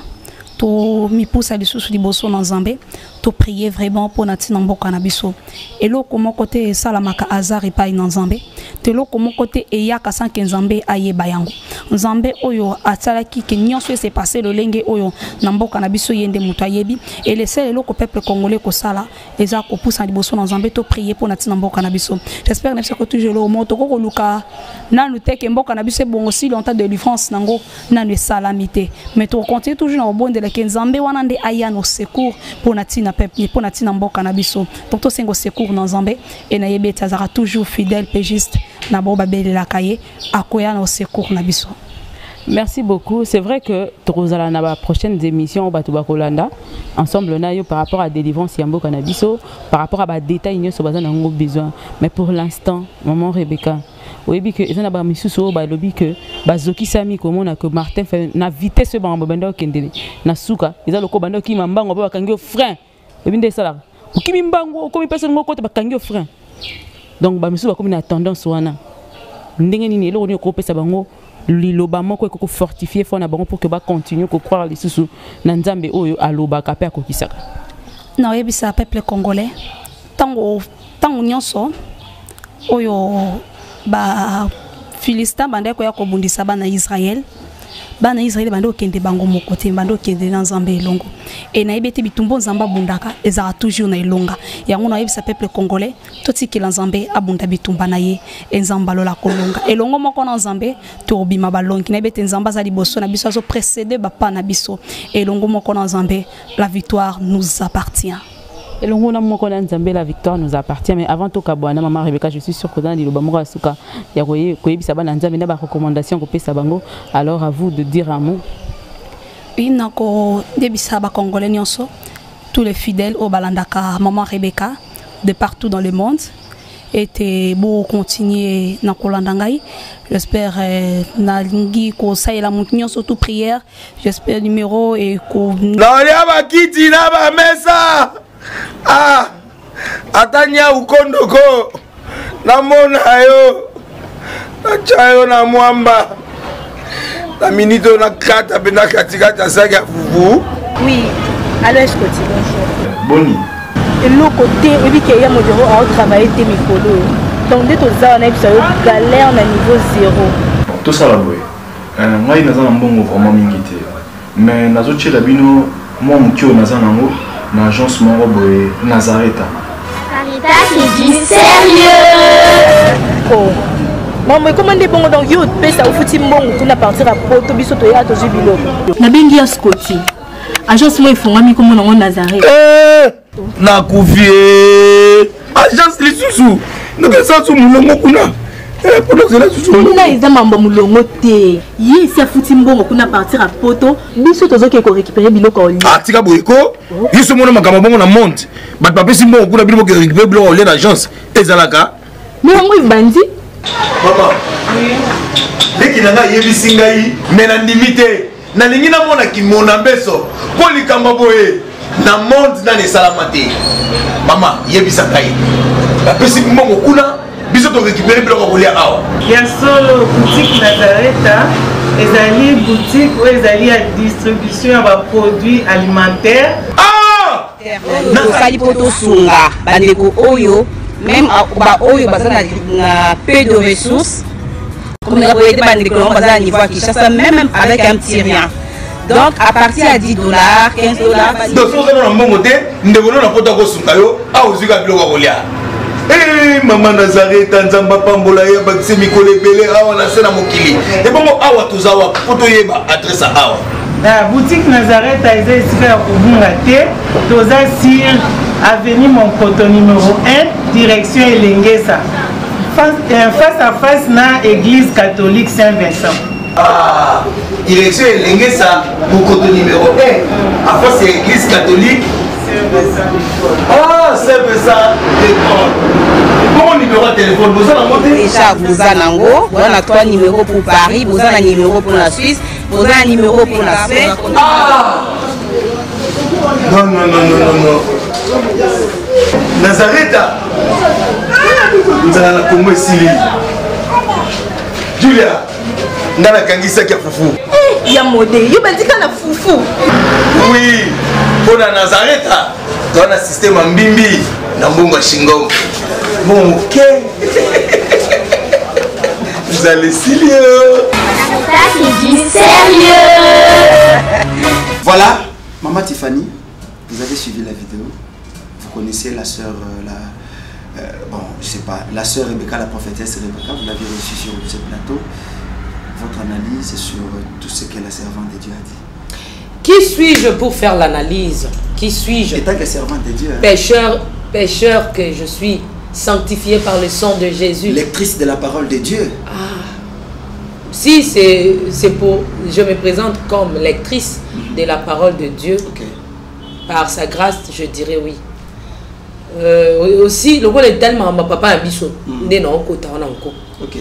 to mi pousse à sous liboso na Nzambe to prier vraiment pour natina mboka na biso et lo komo côté salamaka azari pa na Nzambe te lo komo côté eyaka sans que Nzambe ayeba yango Nzambe oyo atalaki ke nyonso s'est passé le lenge oyo na mboka na biso yende muto ayebi et le seul lo ko peuple congolais ko sala eza ko pousse à liboso na Nzambe to prier pour natina mboka na biso. J'espère que toujours le moto ko luka na luteke mboka na biso bon aussi longtemps de délivrance nango na ne salamité mais to continue toujours na bonde que Nzambe wana nde aya no secours pour natina peuple pour natina mboka na biso donc to sengo secours na Nzambe et na yebe tazara toujours fidèle pégiste na bo babeli la kaye akoya no secours na biso.
Merci beaucoup. C'est vrai que Trozala na ba prochaines émissions au Batuba Kolanda ensemble na yo par rapport à délivrance yambo canabiso par rapport à ba détails nyo so bazana ngo besoin mais pour l'instant maman Rebecca oui que ezana ba misusu ba lobi que bazoki sami komona que Martin fait na vitesse ba mbanda kendele na suka ezalo ko banda ki mambango ba kangi frein ebinde sala ukimi mbango ko mi personne ngo kote ba kangi frein donc ba misusu ba komi na tendance wana ndenge nini elo ni ko pesa bango liloba moko ko fortifier fona bango pour que ba continue ko croire les sous na Nzambe oyo aloba ka pe akokisaka
na yebisa peuple congolais tango nyonso oyo ba Philistin bande ko ya ko bundisa bana Israël bande okende bango mokote bande okende na Nzambe elongo et na yebete bitumbo Nzamba bundaka ezara toujours na elonga yango na yebisa peuple congolais totiki la Nzambe abunda bitumba na ye Nzamba lola kolonga elongo moko na Nzambe to bima balongi na yebete Nzamba za liboso na biso azo précéder bapa na biso elongo moko na Nzambe la victoire nous appartient.
Et le monde moko na Nzambe la victoire nous appartient mais avant tout kabwana maman Rebecca je suis sûr que dans liloba moko asuka ya koyebisa bana Nzambe na ba recommandation ko pesa bango alors à vous de dire un mot.
Oui nako debisa ba congolais nyonso tous les fidèles au balandaka maman Rebecca de partout dans le monde et beau continuer na kolanda ngai j'espère na lingi ko saila mutinyo surtout prière j'espère numéro et ko
na ya ba kiti na ba mesa. Ah, atanya ukondoko namona yo nachayo na mwamba na minito na kata pena katikata saga fufu.
Oui, alors est-ce que tu bonjour.
Boni.
Et l'autre côté, il dit qu'il y a mon bureau à travailler tes micros. Donc dès que ça on a galère na niveau 0.
Tout ça la boy. Moi il naza mbongo vraiment mingité. Mais nazo tchela bino moi mukio naza nango. Dans l'agence Moroboé Nazareta.
Caritas, c'est du sérieux.
Oh. Maman, comment est bon dans Yod Pesa au foutu bon pour partir à Porto Bisoto et à Tozubilo.
Nabengi Scotty. Agence moi font ami comme on Nazareta.
Na kouvier. Agence les sous. Nous que ça sous mon kuna.
Là ils ont mambo mulongo te. Yi si foutu bon kuna partir à Porto Bisoto zoke ko récupérer biloko oli.
Ah tika boyeko. Yiso mona makamba bongo na monte. Bat papa si bon kuna biloko récupérer biloko oli l'agence. Ezalaka.
Mais on bandi.
Maman. Oui. Leki nanga yebi singai mais na limité. Na lingi na mona ki mona beso. Ko likamba boye. Na monte na ne salamate. Maman yebi sakai. Papa si bon kuna biso to récupérer biloko oli awa.
Ya solo boutique Nazareta. Ezali boutique ou ezali à distribution de produits alimentaires.
Ah!
Nakali poto sunga bandeko oyo même ba oyo bazana na peu de ressources comme la poété bandeko bazana niveau Kinshasa même avec un petit rien. Donc à partir à $10, $15.
Donc so na mbongo te ndeko na poto ko sunga yo a ozika biloko kolia. Eh maman Nazareta Nzamba pambola ya bakise mikole belé awa na sena mokili. Et bon awa tozawa poto yeba adresse awa.
La boutique Nazareta est ici à Kubungate, toza sur avenue Monkoto numéro 1, direction Elengesa. Face à face na église catholique Saint-Vincent.
Ah, direction Elengesa, Monkoto numéro 1, à face à l'église catholique Ah, c'est ça. Bon numéro de téléphone, vous avez monté.
Déjà, vous avez un numéro pour Paris, vous avez un numéro pour la Suisse. Vous avez un numéro pour la paix.
Ah! Non, non, non, non, non, non. Nazareth, nous allons la Congo ici. Julia, nous allons kangisa kia foufou.
Il y a modé, il y a dit qu'on a foufou.
Oui, pour la Nazareth, nous avons un système en bimbi, dans Bongo Shingom. Bon, ok. Vous allez sérieux.
Ça, c'est du sérieux.
Voilà, Maman Tiffany, vous avez suivi la vidéo. Vous connaissez la sœur, bon, je sais pas, la sœur Rebecca, la prophétesse Rebecca, vous l'avez reçue sur ce plateau. Votre analyse sur tout ce que la servante de Dieu a dit.
Qui suis-je pour faire l'analyse? Qui suis-je?
Étant que servante de Dieu.
Pécheur, pécheur que je suis, sanctifié par le sang de Jésus.
Lectrice de la parole de Dieu.
Ah. Si c'est pour... Je me présente comme lectrice de la parole de Dieu.
Okay.
Par sa grâce, je dirais oui. Aussi, le rôle est tellement ma papa abisso.
Ok.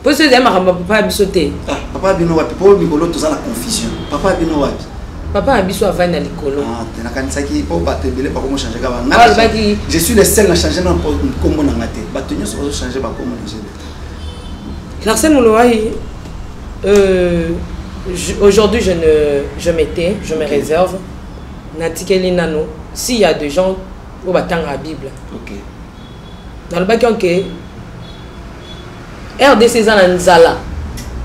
Pour ce que papa abisso te.
Papa abino wapi? Pour Mikolo, tout ça la confusion. Papa abino wapi?
Papa abisso avant na likolo.
Ah, tu n'as qu'à dire pour pas te belé par comment changer gaba. Je suis le seul à changer dans comment on a maté. Batonio se va changer par comment on a.
Larsen Moulouaï, aujourd'hui je m'étais, je me réserve. Natikeli Nano, s'il y a des gens au battant la Bible.
Ok.
Dans le bac que RDC Zananzala.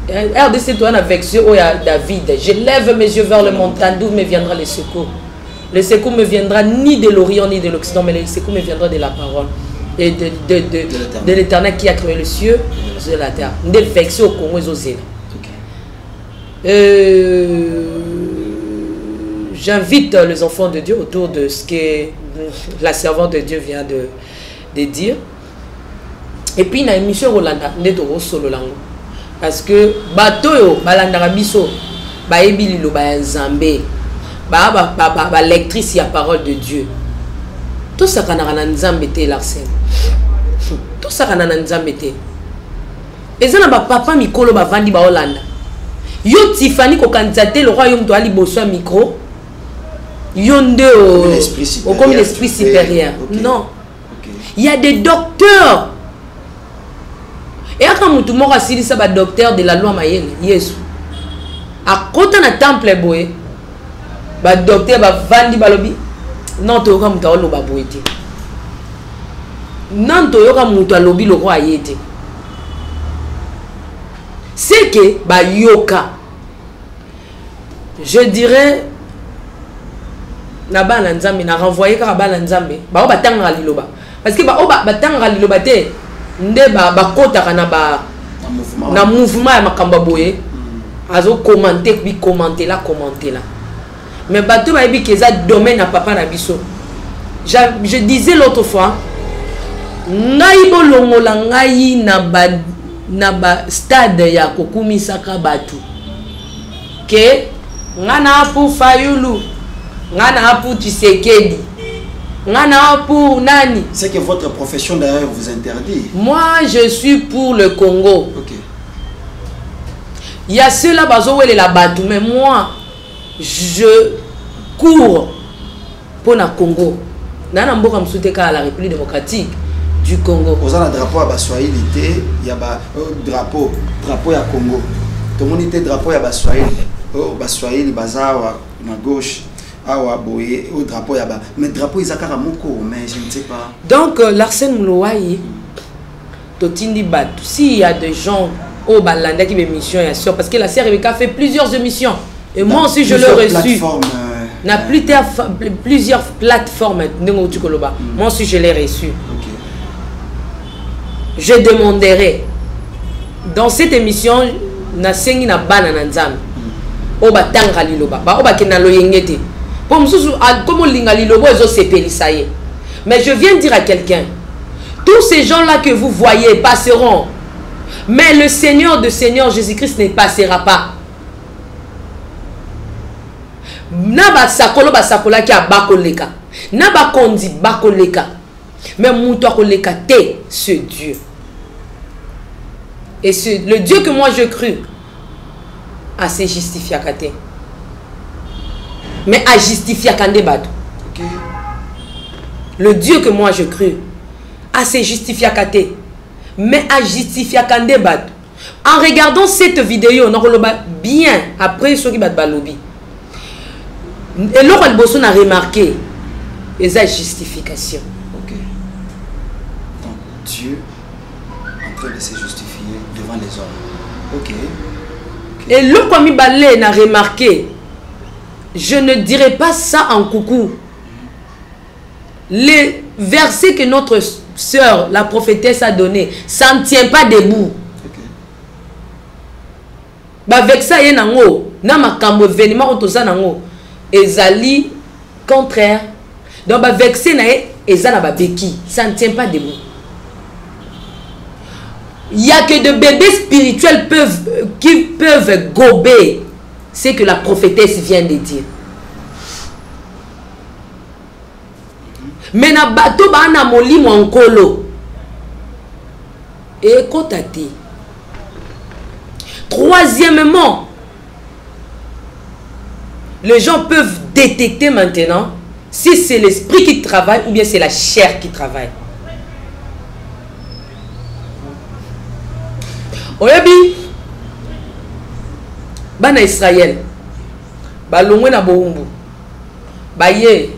RDC toi avec Dieu oh David. Je lève mes yeux vers le montagne d'où me viendra le secours. Le secours me viendra ni de l'Orient ni de l'Occident, mais le secours me viendra de la parole. Et de l'Éternel qui a créé le ciel et la terre. Nous sommes vexés au Congo et aux îles. J'invite les enfants de Dieu autour de ce que la servante de Dieu vient de dire. Et puis, il y a une mission Rolanda, parce que bateau, balanda biso, baebi lo ba nzambe, ba lectrice ya parole de Dieu. Tout ça kana na nzambe te Larsen. Tout ça kana na nzambe te. Ezana ba papa mikolo ba vandi ba Hollande. Yo Tiffany ko candidater le royaume doit liboso micro. Yonde au comme l'esprit supérieur. Okay. Non. Okay. Il y a des docteurs. Et quand tout le monde a dit ça, le docteur de la loi Mayele, Yesu. À côté d'un temple boé, le docteur va vendre balobi. Non, tu as comme tu as le babouete. Non, tu as comme tu as lobby le roi ayete. C'est que ba yoka. Je dirais na ba nzambe na renvoyer ka ba nzambe. Ba o batanga liloba. Parce que ba o batanga liloba te. Nde ba kota kana ba na mouvement ya makamba boye azo commenter puis commenter là mais bato ba bi keza domaine na papa na biso. Je disais l'autre fois ngai bolongola ngai na ba stade ya kokumisaka batu ke ngana pour Fayulu ngana pour Tshisekedi. Pour Nani.
C'est que votre profession d'ailleurs vous interdit.
Moi, je suis pour le Congo.
Ok.
Il y a ceux-là, la batou, mais moi, je cours pour le Congo. Nana mboka msuteka à la République démocratique du Congo.
Vous avez un drapeau à Baswahili, il y a un drapeau à Congo. Tout le monde était drapeau à Baswahili. Baswahili, Bazawa, à gauche. Au drapeau là-bas. Mais le drapeau ils ont moko, mais je ne sais pas.
Donc Larsen Moulouaï, Totindi Bat, s'il y a des gens au Balanda qui ont des missions, parce que la sœur Rebecca fait plusieurs émissions. Et moi aussi je l'ai reçu. Il y a plusieurs plateformes. Moi aussi je l'ai reçu.
Okay.
Je demanderai dans cette émission, na sengi na bana na nzambe. O batanga liloba, ba o bakena loyengete. Mais je viens dire à quelqu'un, tous ces gens-là que vous voyez passeront, mais le Seigneur de Seigneur Jésus-Christ ne passera pas. Naba sakolo basakola ki abakoleka, naba kondi bakoleka, mais mouto akoleka te ce Dieu. Et le Dieu que moi je crus, à se justifier à Kate. Mais à justifier à Kande Bato. Le Dieu que moi je crus, à se justifier à Kate. Mais à justifier à Kande Bato. En regardant cette vidéo, on a bien après ce qui bat balobi. Et là, on a remarqué les justifications.
Ok. Donc Dieu en train de se justifier devant les hommes. Ok.
Et là, comme il a remarqué, je ne dirais pas ça en coucou. Les versets que notre sœur, la prophétesse, a donné, ça ne tient pas debout. Avec ça, il y a un événement ezali contraire. Donc, avec ça, ça ne tient pas debout. Il n'y a que de bébés spirituels qui peuvent gober ce que la prophétesse vient de dire. Mais na bato ba na molimo nkolo. Et kotati. Troisièmement, les gens peuvent détecter maintenant si c'est l'esprit qui travaille ou bien c'est la chair qui travaille. Oyebi bana Israël ba longwe na boumbu ba ye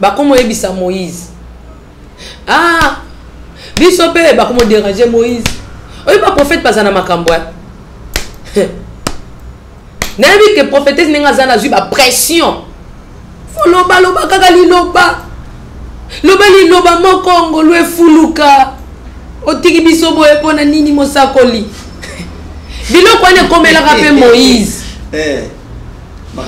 ba komo yebisa Moïse biso pe ba komo déranger Moïse oyebi ba prophète pas na makambo nayebi que prophétesse ninga zana zui ba pression fo loba kaka liloba moko ngolo efuluka otiki biso boye pona nini mosakoli biloko ane komelaka pe Moïse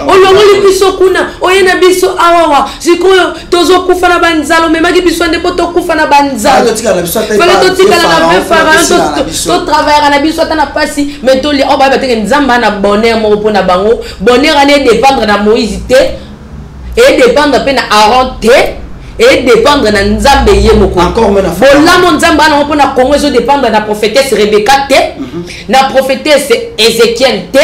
olongoli biso kuna oyena biso awawa sikoyo tozokufa na banzalo memaki biso nde po tokufa na banzalo fale totikala na befara totravaillaka na biso ata na pasi mais tolia oyo bayeba teke nzambe na bonheur moko mpona bango bonheur ane edépendre na Moïse te edépendre mpe na Aaron te et dépendre na nzambe ye moko bolamo nzambe ana mpo na Congo ezo dépendre na prophétesse Rebecca te na prophétesse Ézéchiel te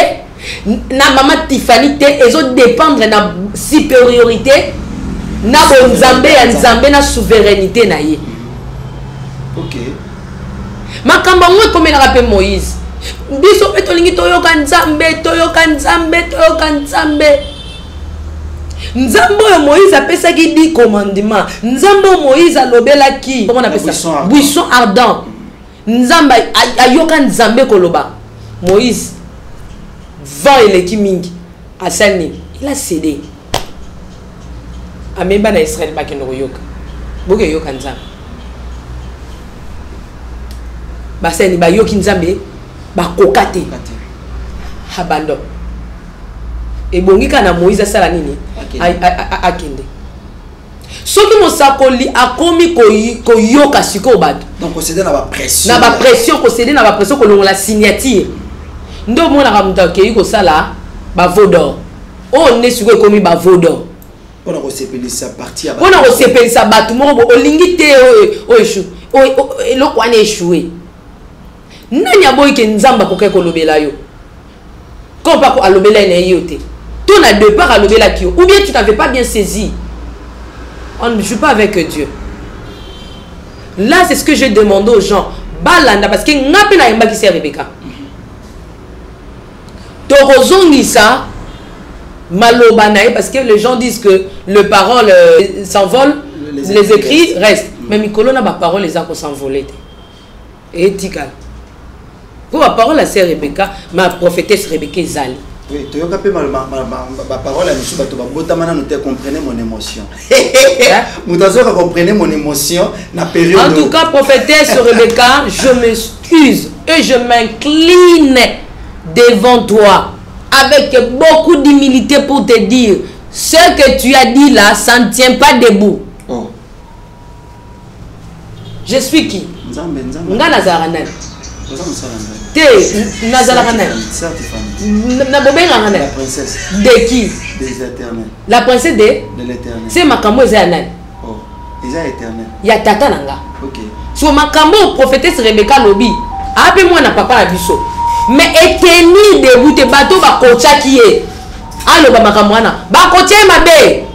na maman Tiffany te ezo dépendre na supériorité na bonzambe ya nzambe na souveraineté na ye.
OK.
Makambo ngo komelaka pe Moïse biso pe tolingi toyoka nzambe Nzambo ya Moïse apesaki 10 commandements. Nzambo Moïse alobelaki comment on appelle ça? Buisson ardent. Nzamba ayoka nzambe koloba. Moïse vent eleki mingi asani il a cédé. Amemba na Israël ba kendo yoka. Boke yoka nzambe. Basani ba yoki nzambe ba kokate. Habando. Et bongika na Moïse asala nini akende soki mosakoli akomi koyoka siko bato
donc procéder na ba
pression kolongola signature ndo mona mutu akei kosala ba vodor o ne siko ekomi ba vodor
pona kosepelisa parti ya
pona kosepelisa bato moko olingi te o échou eloko wana échoué nani aboyi ke nzamba kokai kolobela yo kompa ko alobela na yo te on a deux parts à lever la kio. Ou bien tu n'avais pas bien saisi. On ne joue pas avec Dieu. Là, c'est ce que je demande aux gens. Balanda, parce que n'a pas na qui c'est Rebecca. Torozongisa, malobanaï, parce que les gens disent que le parole s'envole, les écrits restent. Mais Mikolo n'a pas parole, les arbres s'envolent. Et Tikal. Pour la parole, c'est Rebecca, ma prophétesse Rebecca Zali.
Oui, tu as ma parole à Michou Batoba. Botamana, nous te comprenez mon émotion. Moutazo comprenez mon émotion.
En tout cas, prophétesse Rebecca, je m'excuse et je m'incline devant toi avec beaucoup d'humilité pour te dire ce que tu as dit là, ça ne tient pas debout.
Oh.
Je suis qui? Nga Nazaranan. Te Nazaranan.
La princesse.
De qui?
Des éternels.
La princesse de
l'éternel.
C'est Makambo Ezanan.
Oh, Eza éternel.
Ya tata nanga.
OK.
Sur Makambo prophétesse Rebecca Lobi. Ape moi na papa la biso. mais eteni debout te bateau ba kocha qui est allo ba makamwana ba kocha mabe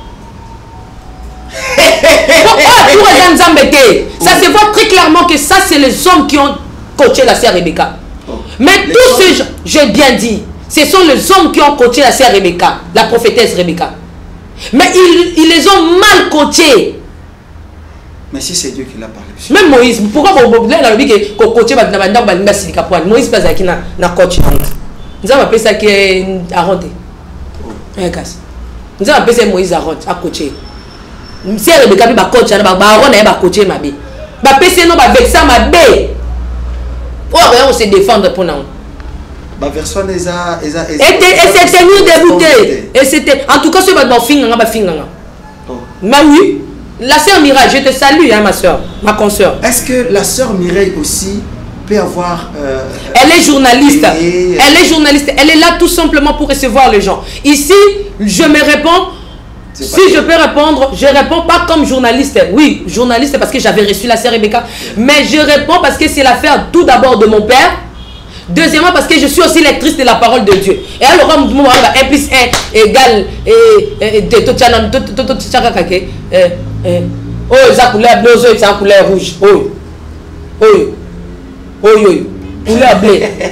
ça se voit très clairement que ça c'est les hommes qui ont coaché la sœur Rebecca. Mais tous ces gens, j'ai bien dit, ce sont les hommes qui ont coaché la sœur Rebecca, la prophétesse Rebecca. Mais ils les ont mal coachés.
Mais si c'est Dieu qui l'a parlé.
Même Moïse, pourquoi vous avez dit que coaché Moïse pas qui na coach. Nous avons appelé ça qui est arrondé. Nous avons appelé ça Moïse arrondé à coacher. Si Rebecca ba coach na ba Aaron na ba coacher mabe. Ba PC no ba vexa mabe. Pour on se défendre pour nous.
Ba version et
c'est tenu débouté. Et c'était en tout cas ce ba finga ba finga. Mais oui, la sœur Mireille, je te salue hein ma sœur, ma consoeur.
Est-ce que la sœur Mireille aussi peut avoir
elle est journaliste. Elle est journaliste. Elle est là tout simplement pour recevoir les gens. Ici, je me réponds. Si je peux répondre, je réponds pas comme journaliste. Oui, journaliste parce que j'avais reçu la sœur Rebecca. Mais je réponds parce que c'est l'affaire tout d'abord de mon père. Deuxièmement parce que je suis aussi lectrice de la parole de Dieu. Et alors, 1 plus 1 égale oh, ça couleur bleu, ça couleur rouge. Couleur bleu.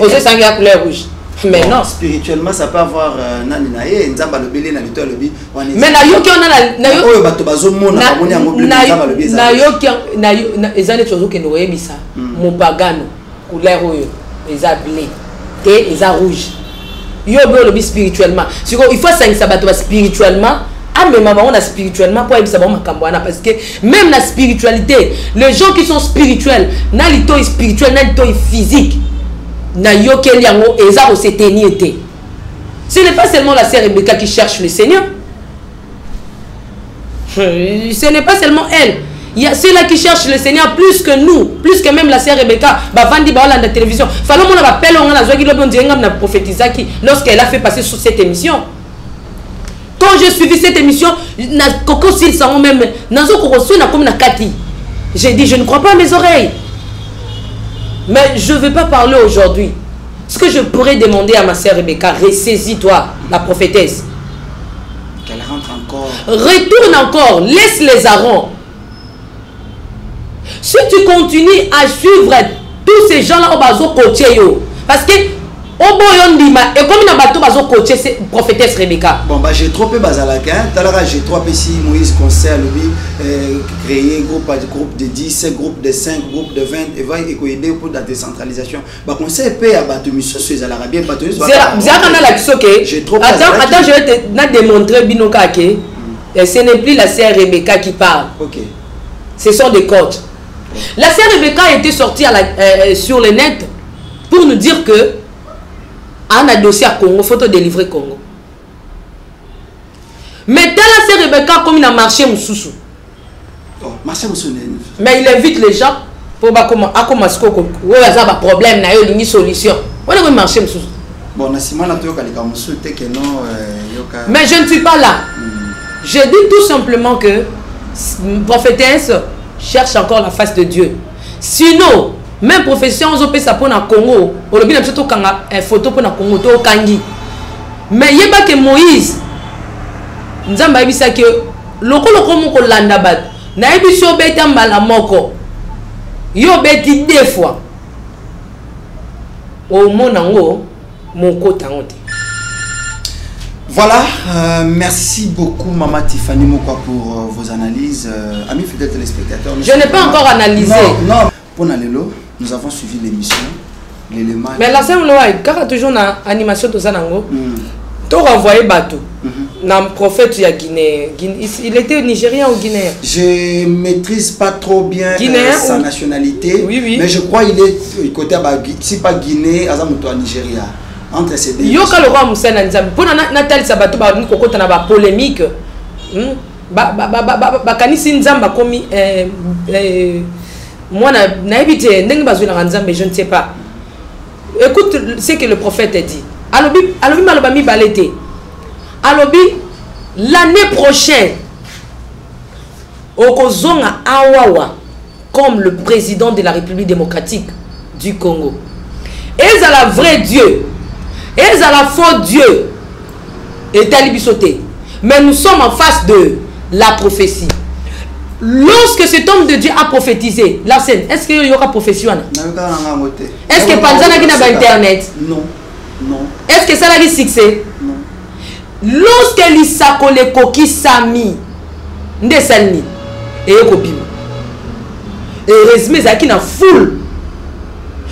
Oh, ça couleur rouge. Mais bon, non,
spirituellement ça peut avoir nani na ye nzamba lobeli na lito lobi
mais na yo ki on a na yo
bato bazomona baboni yango bleu nzamba lobi
na yo ki na yo ezane chozo ke no yebisa mon pagano couleur oyo eza bleu et eza rouge yo be lobi spirituellement il faut ça bato spirituellement ah mais maman on a spirituellement pour yebisa ba makambo wana parce que même la spiritualité les gens qui sont spirituels na lito spirituel na lito physique. Ce n'est pas seulement la sœur Rebecca qui cherche le Seigneur. Ce n'est pas seulement elle. Il y a ceux-là qui cherchent le Seigneur plus que nous, plus que même la sœur Rebecca. La télévision. Lorsqu'elle a fait passer sur cette émission. Quand j'ai suivi cette émission, j'ai dit je ne crois pas à mes oreilles. Mais je ne vais pas parler aujourd'hui. Ce que je pourrais demander à ma sœur Rebecca, ressaisis-toi, la prophétesse.
Qu'elle rentre encore.
Retourne encore, laisse les Aaron. Si tu continues à suivre tous ces gens-là au bazo coaché, parce que au boyondima et comme na bateau bazo coaché c'est prophétesse Rebecca.
Bon bah j'ai trop peu bazalaka, talara j'ai trop peu si Moïse conseil lui créer groupe de 10, groupe de 5, groupe de 20 et va aider pour la décentralisation. Bah conseil paye à bateau monsieur sur l'Arabie bateau.
Attends, je vais te démontrer binoka que ce n'est plus la sœur Rebecca qui parle.
OK.
Ce sont des coachs. La sœur Rebecca a été sortie sur le net pour nous dire que on a dossier à Congo, photo délivrer Congo. Mais la sœur Rebecca comme il a marché Moussoussou.
Oh, marché Moussoussou.
Mais il invite les gens pour commencer à problème, na yo une solution. On a marché Moussoussou.
Bon, na sima na toyo kalika Moussoussou te que non yoka.
Mais je ne suis pas là. Je dis tout simplement que prophétesse cherche encore la face de Dieu. Sinon, même profession on peut ça pour na Congo, on le bien surtout quand une photo pour na Congo to kangi. Mais il y a pas que Moïse. Nzamba yebisa que loko moko landa bat. Na yebiso beta mbala moko. Yo beti deux fois. Au monango moko tangote.
Voilà, merci beaucoup Maman Tiffany Mokwa pour vos analyses. Amis fidèles téléspectateurs.
Je n'ai pas encore analysé.
Non, pour Nalélo, nous avons suivi l'émission. L'élément.
Mais la scène là, car toujours une animation de Zanango, tu renvoyé bateau. Dans prophète il Guinée. Il était nigérien ou guinéen?
Je maîtrise pas trop bien sa nationalité.
Oui.
Mais je crois qu'il est côté si pas Guinée, Azamuto à Nigeria. Entre ces deux.
Yoka le roi Moussa Nanzambi. Pour Nathalie Sabato, il y a une polémique. Kanisi Nzamba komi moi na habité ndenge bazula Nzambe, je ne sais pas. Écoute ce que le prophète a dit. Alobi malobami balete. Alobi l'année prochaine okozonga awawa comme le président de la République démocratique du Congo. Et la vrai Dieu. Et la faux Dieu. Et talibisoté. Mais nous sommes en face de la prophétie. Lorsque cet homme de Dieu a prophétisé, la scène, est-ce qu'il y aura prophétie? Est-ce que Panzana qui n'a pas internet?
Non. Non.
Est-ce que ça a succès?
Non.
Lorsque l'Isako le coquille sami, nde salni, et yokobima. Et résumé, ça qui n'a foule.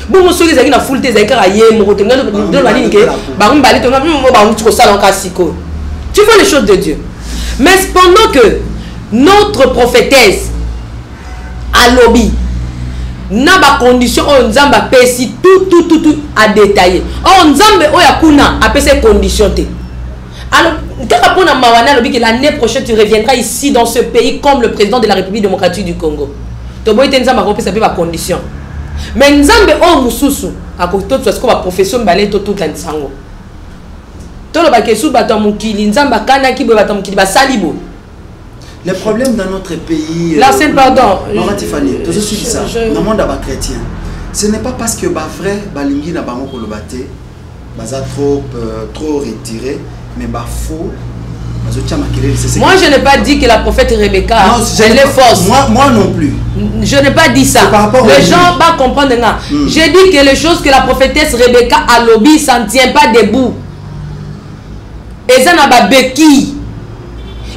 Bon, monsieur, ça qui n'a foule, t'es à yé, mon côté, tu fais les choses de Dieu. Mais pendant que notre prophétesse a lobby, n'a pas condition, on nzamba pesi tout à détailler. On nzamba oyakuna a pesi condition te. Alors, l'année prochaine, tu reviendras ici dans ce pays comme le président de la République démocratique du Congo. Tu vas avoir condition. Mais Nzambe o mususu à côté de ce qu'on va profession balé toute la nsango. Tout le bakesu batamukili Nzamba kana ki batamukili basalibo.
Les problèmes dans notre pays.
La scène pardon.
Non, Tiffany, tu suis ça. Dans le monde chrétien. Ce n'est pas parce que ba vrai balingi na bango kolobate baza trop retiré mais bah faux.
Moi je n'ai pas dit que la prophète Rebecca elle est fausse.
Moi non plus.
Je n'ai pas dit ça. Les gens vont comprendre. J'ai dit que les choses que la prophétesse Rebecca a lobby, ça ne tient pas debout. Et ça n'a pas béquille.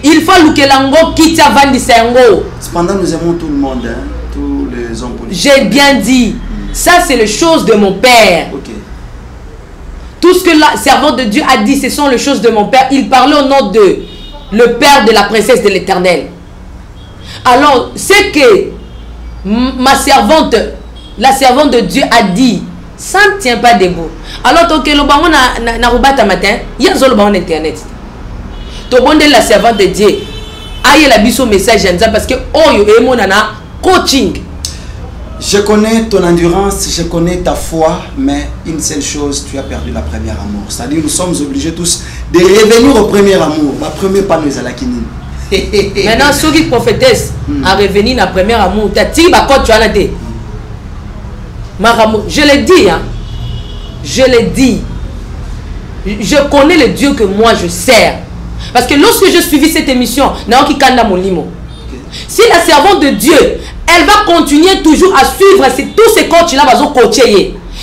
Il faut que l'ango quitte avant de s'engo.
Cependant nous aimons tout le monde, hein? Tous les hommes politiques.
J'ai bien dit. Ça c'est les choses de mon père.
Ok.
Tout ce que la servante de Dieu a dit, ce sont les choses de mon père. Il parlait au nom de le père de la princesse de l'Éternel. Alors, c'est que ma servante, la servante de Dieu a dit, ça ne tient pas debout. Alors, tant que le baron n'a pas matin, il y a le baron internet. Tout le monde est la servante de Dieu. Aïe la biso message parce que oh yo et mon nana coaching.
Je connais ton endurance, je connais ta foi, mais une seule chose, tu as perdu la première amour. C'est-à-dire nous sommes obligés tous de revenir au premier amour. Ma première panneau est à la kinine.
Maintenant, ceux qui prophétessent à revenir à premier amour, tu as dit, tu as dit. Je l'ai dit, hein. Je l'ai dit. Je connais le Dieu que moi je sers. Parce que lorsque je suivis cette émission, Naoki Kanda Molimo, si la servante de Dieu, elle va continuer toujours à suivre tous ces coachs-là,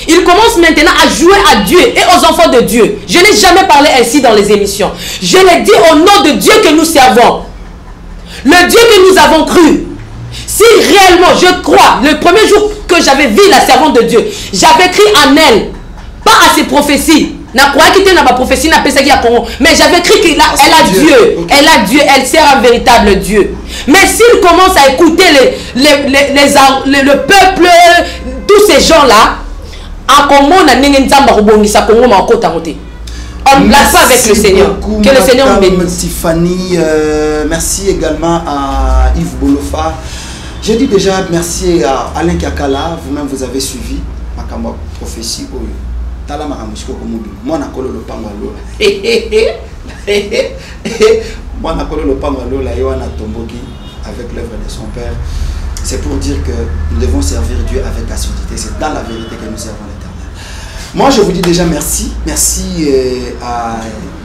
il commence maintenant à jouer à Dieu et aux enfants de Dieu. Je n'ai jamais parlé ainsi dans les émissions. Je l'ai dit au nom de Dieu que nous servons. Le Dieu que nous avons cru. Si réellement je crois, le premier jour que j'avais vu la servante de Dieu, j'avais cru en elle, pas à ses prophéties. Mais j'avais cru qu'elle a Dieu. Elle a Dieu, elle sert un véritable Dieu. Mais s'il commence à écouter le peuple, tous ces gens-là, on ne place pas avec le Seigneur. Que le Seigneur nous bénisse.
Tiffany, merci également à Yves Bolofa. J'ai dit déjà merci à Alain Kakala. Vous-même, vous avez suivi ma prophétie. Tala maramushiko komudu mwana kolo lopango lola mwana kolo lopango lola yoana tomboki avec l'œuvre de son père. C'est pour dire que nous devons servir Dieu avec assiduité. C'est dans la vérité que nous servons l'Éternel. Moi je vous dis déjà merci à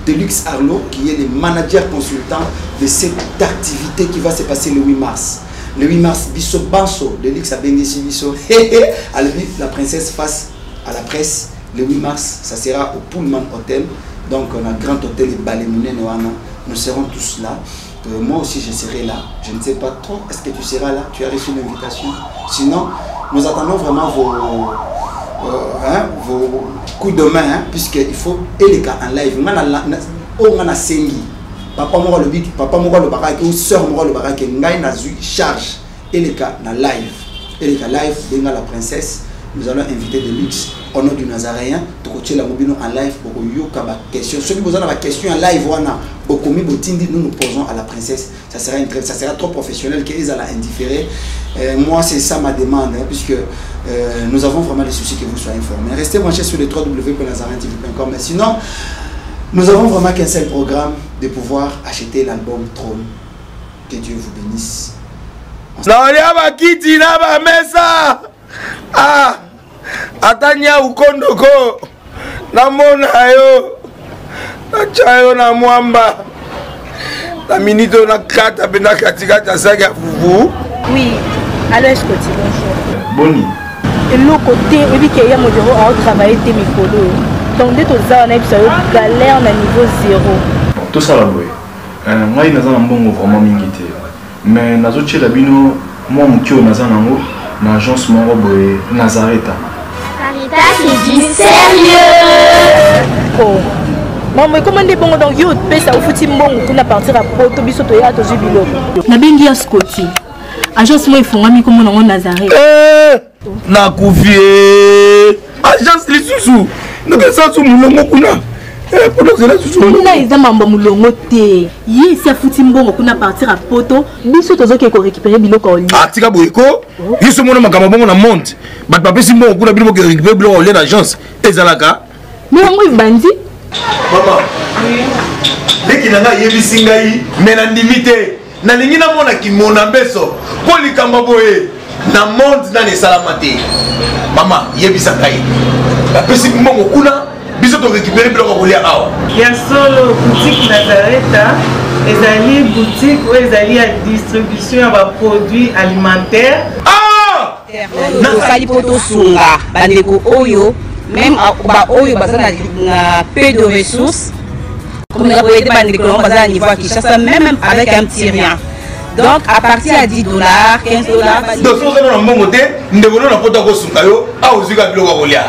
Deluxe Arlo qui est le manager consultant de cette activité qui va se passer le 8 mars. Le 8 mars, Bisso Banso, Deluxe a bénéficié Bisso, la princesse face à la presse. Le 8 mars, ça sera au Pullman Hotel. Donc, on a un grand hôtel et Balémouné. Nous serons tous là. Moi aussi, je serai là. Je ne sais pas trop. Est-ce que tu seras là? Tu as reçu l'invitation? Sinon, nous attendons vraiment vos coups de main. Hein, puisqu'il faut éleka en live. On a sengi. Papa m'a le big. Papa m'a le barak. Ou soeur m'a le barak. Ngai na charge. Éleka na live. Éleka live. Denga la princesse. Nous allons inviter Deluxe au nom du Nazaréen. La mobile en live pour question. Ceux qui posent la question en live, nous nous posons à la princesse. Ça sera trop professionnel qu'ils allaient indifférer. Moi, c'est ça ma demande, hein, puisque nous avons vraiment des soucis que vous soyez informés. Restez branchés sur le www.nazaréentv.com. Mais sinon, nous avons vraiment qu'un seul programme de pouvoir acheter l'album Trône. Que Dieu vous bénisse.
atanya ukondoko namona yo nachayo na mwamba na minito na kata pena katikata saki ya fufu.
Oui, alors est-ce que tu bonjour?
Boni.
Et l'autre côté, il dit qu'il y a mon bureau à travailler tes micros. Donc dès que tu as un galère na niveau 0.
Tout ça là boy. Moi il naza mbongo vraiment mingité. Mais nazo tchela bino moi mukio naza nango na agence moko boy Nazareta.
Caritas c'est du sérieux.
Oh. Maman, comment on bon donc yo pe ça au fouti mbongo pour partir à Poto biso to ya to zubilo.
Na bengi ya Scotty. Agence moi ifongami comme on Nazareta.
Na kufie. Agence lisusu. Donc ça sous mulongo kuna. Pendant que là lisusu.
Là ils ont mambo mulongo te. Yi si afuti mbongo kuna partir à Poto biso tozo ke ko récupérer biloko oli.
Ah tika boyeko. Yiso mona makamba bongo na monte. Bat papa si mbongo kuna biloko ke récupérer biloko oli l'agence. Ezalaka.
Mais ngo bandi.
Maman. Leki nanga yebisi ngai mena ndimite. Na lingi na mona ki mona beso. Ko likamba boye. Na monde na salamate. Mama yebisa ngai. La pesi mbongo kuna biso to récupérer biloko kolia awa.
Ya solo boutique Nazareta, ezali boutique où ezali à distribution ya ba produits alimentaires.
Ah!
Nakali poto sunga bandeko oyo même ba oyo bazana na peu de ressources. Comme la boyete bandeko bazana niveau Kinshasa même avec un petit rien. Donc à partir à 10 $, 15 $.
Donc si vous avez un bon côté, nous devons nous apporter au sungayo à ozuga biloko kolia.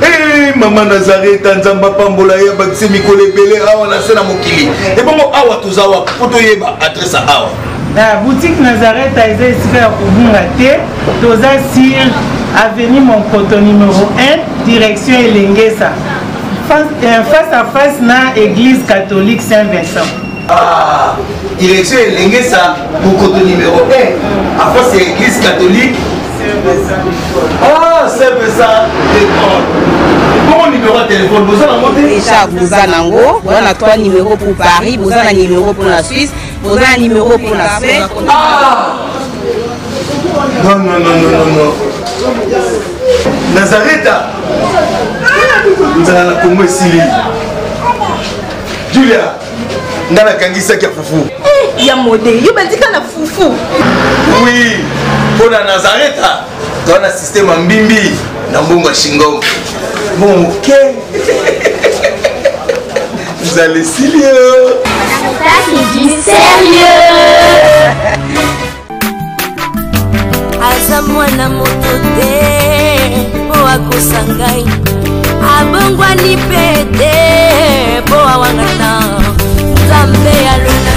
Eh maman Nazareta nzamba pambola ya bakise mikole belé awa na sena mokili. Et bon awa tozawa poto yeba adresse awa.
La boutique Nazareta est ici à Kubungate, toza sur avenue Monkoto numéro 1, direction Elengesa. Face à face na église catholique Saint-Vincent.
Ah, direction Elengesa, Monkoto numéro 1, à face de l'église catholique. Ah, c'est ça. Bon numéro de téléphone, vous avez monté
déjà, vous avez on a 3 numéros pour Paris, vous avez un numéro pour la Suisse, vous avez un numéro pour la Suède.
Ah non, non, non, non, non. Nazareta. Vous avez la Congo ici. Julia, dans la Kangisa qui a foufou.
Il y a modé, il y a foufou.
Oui, pour la Nazareta, dans le système en bimbi, dans le Shingom. Bon, ok. Vous allez sérieux.
Ça c'est du sérieux.
Aza mwana moto te po akosangai abongwani pete po awangana Nzambe alona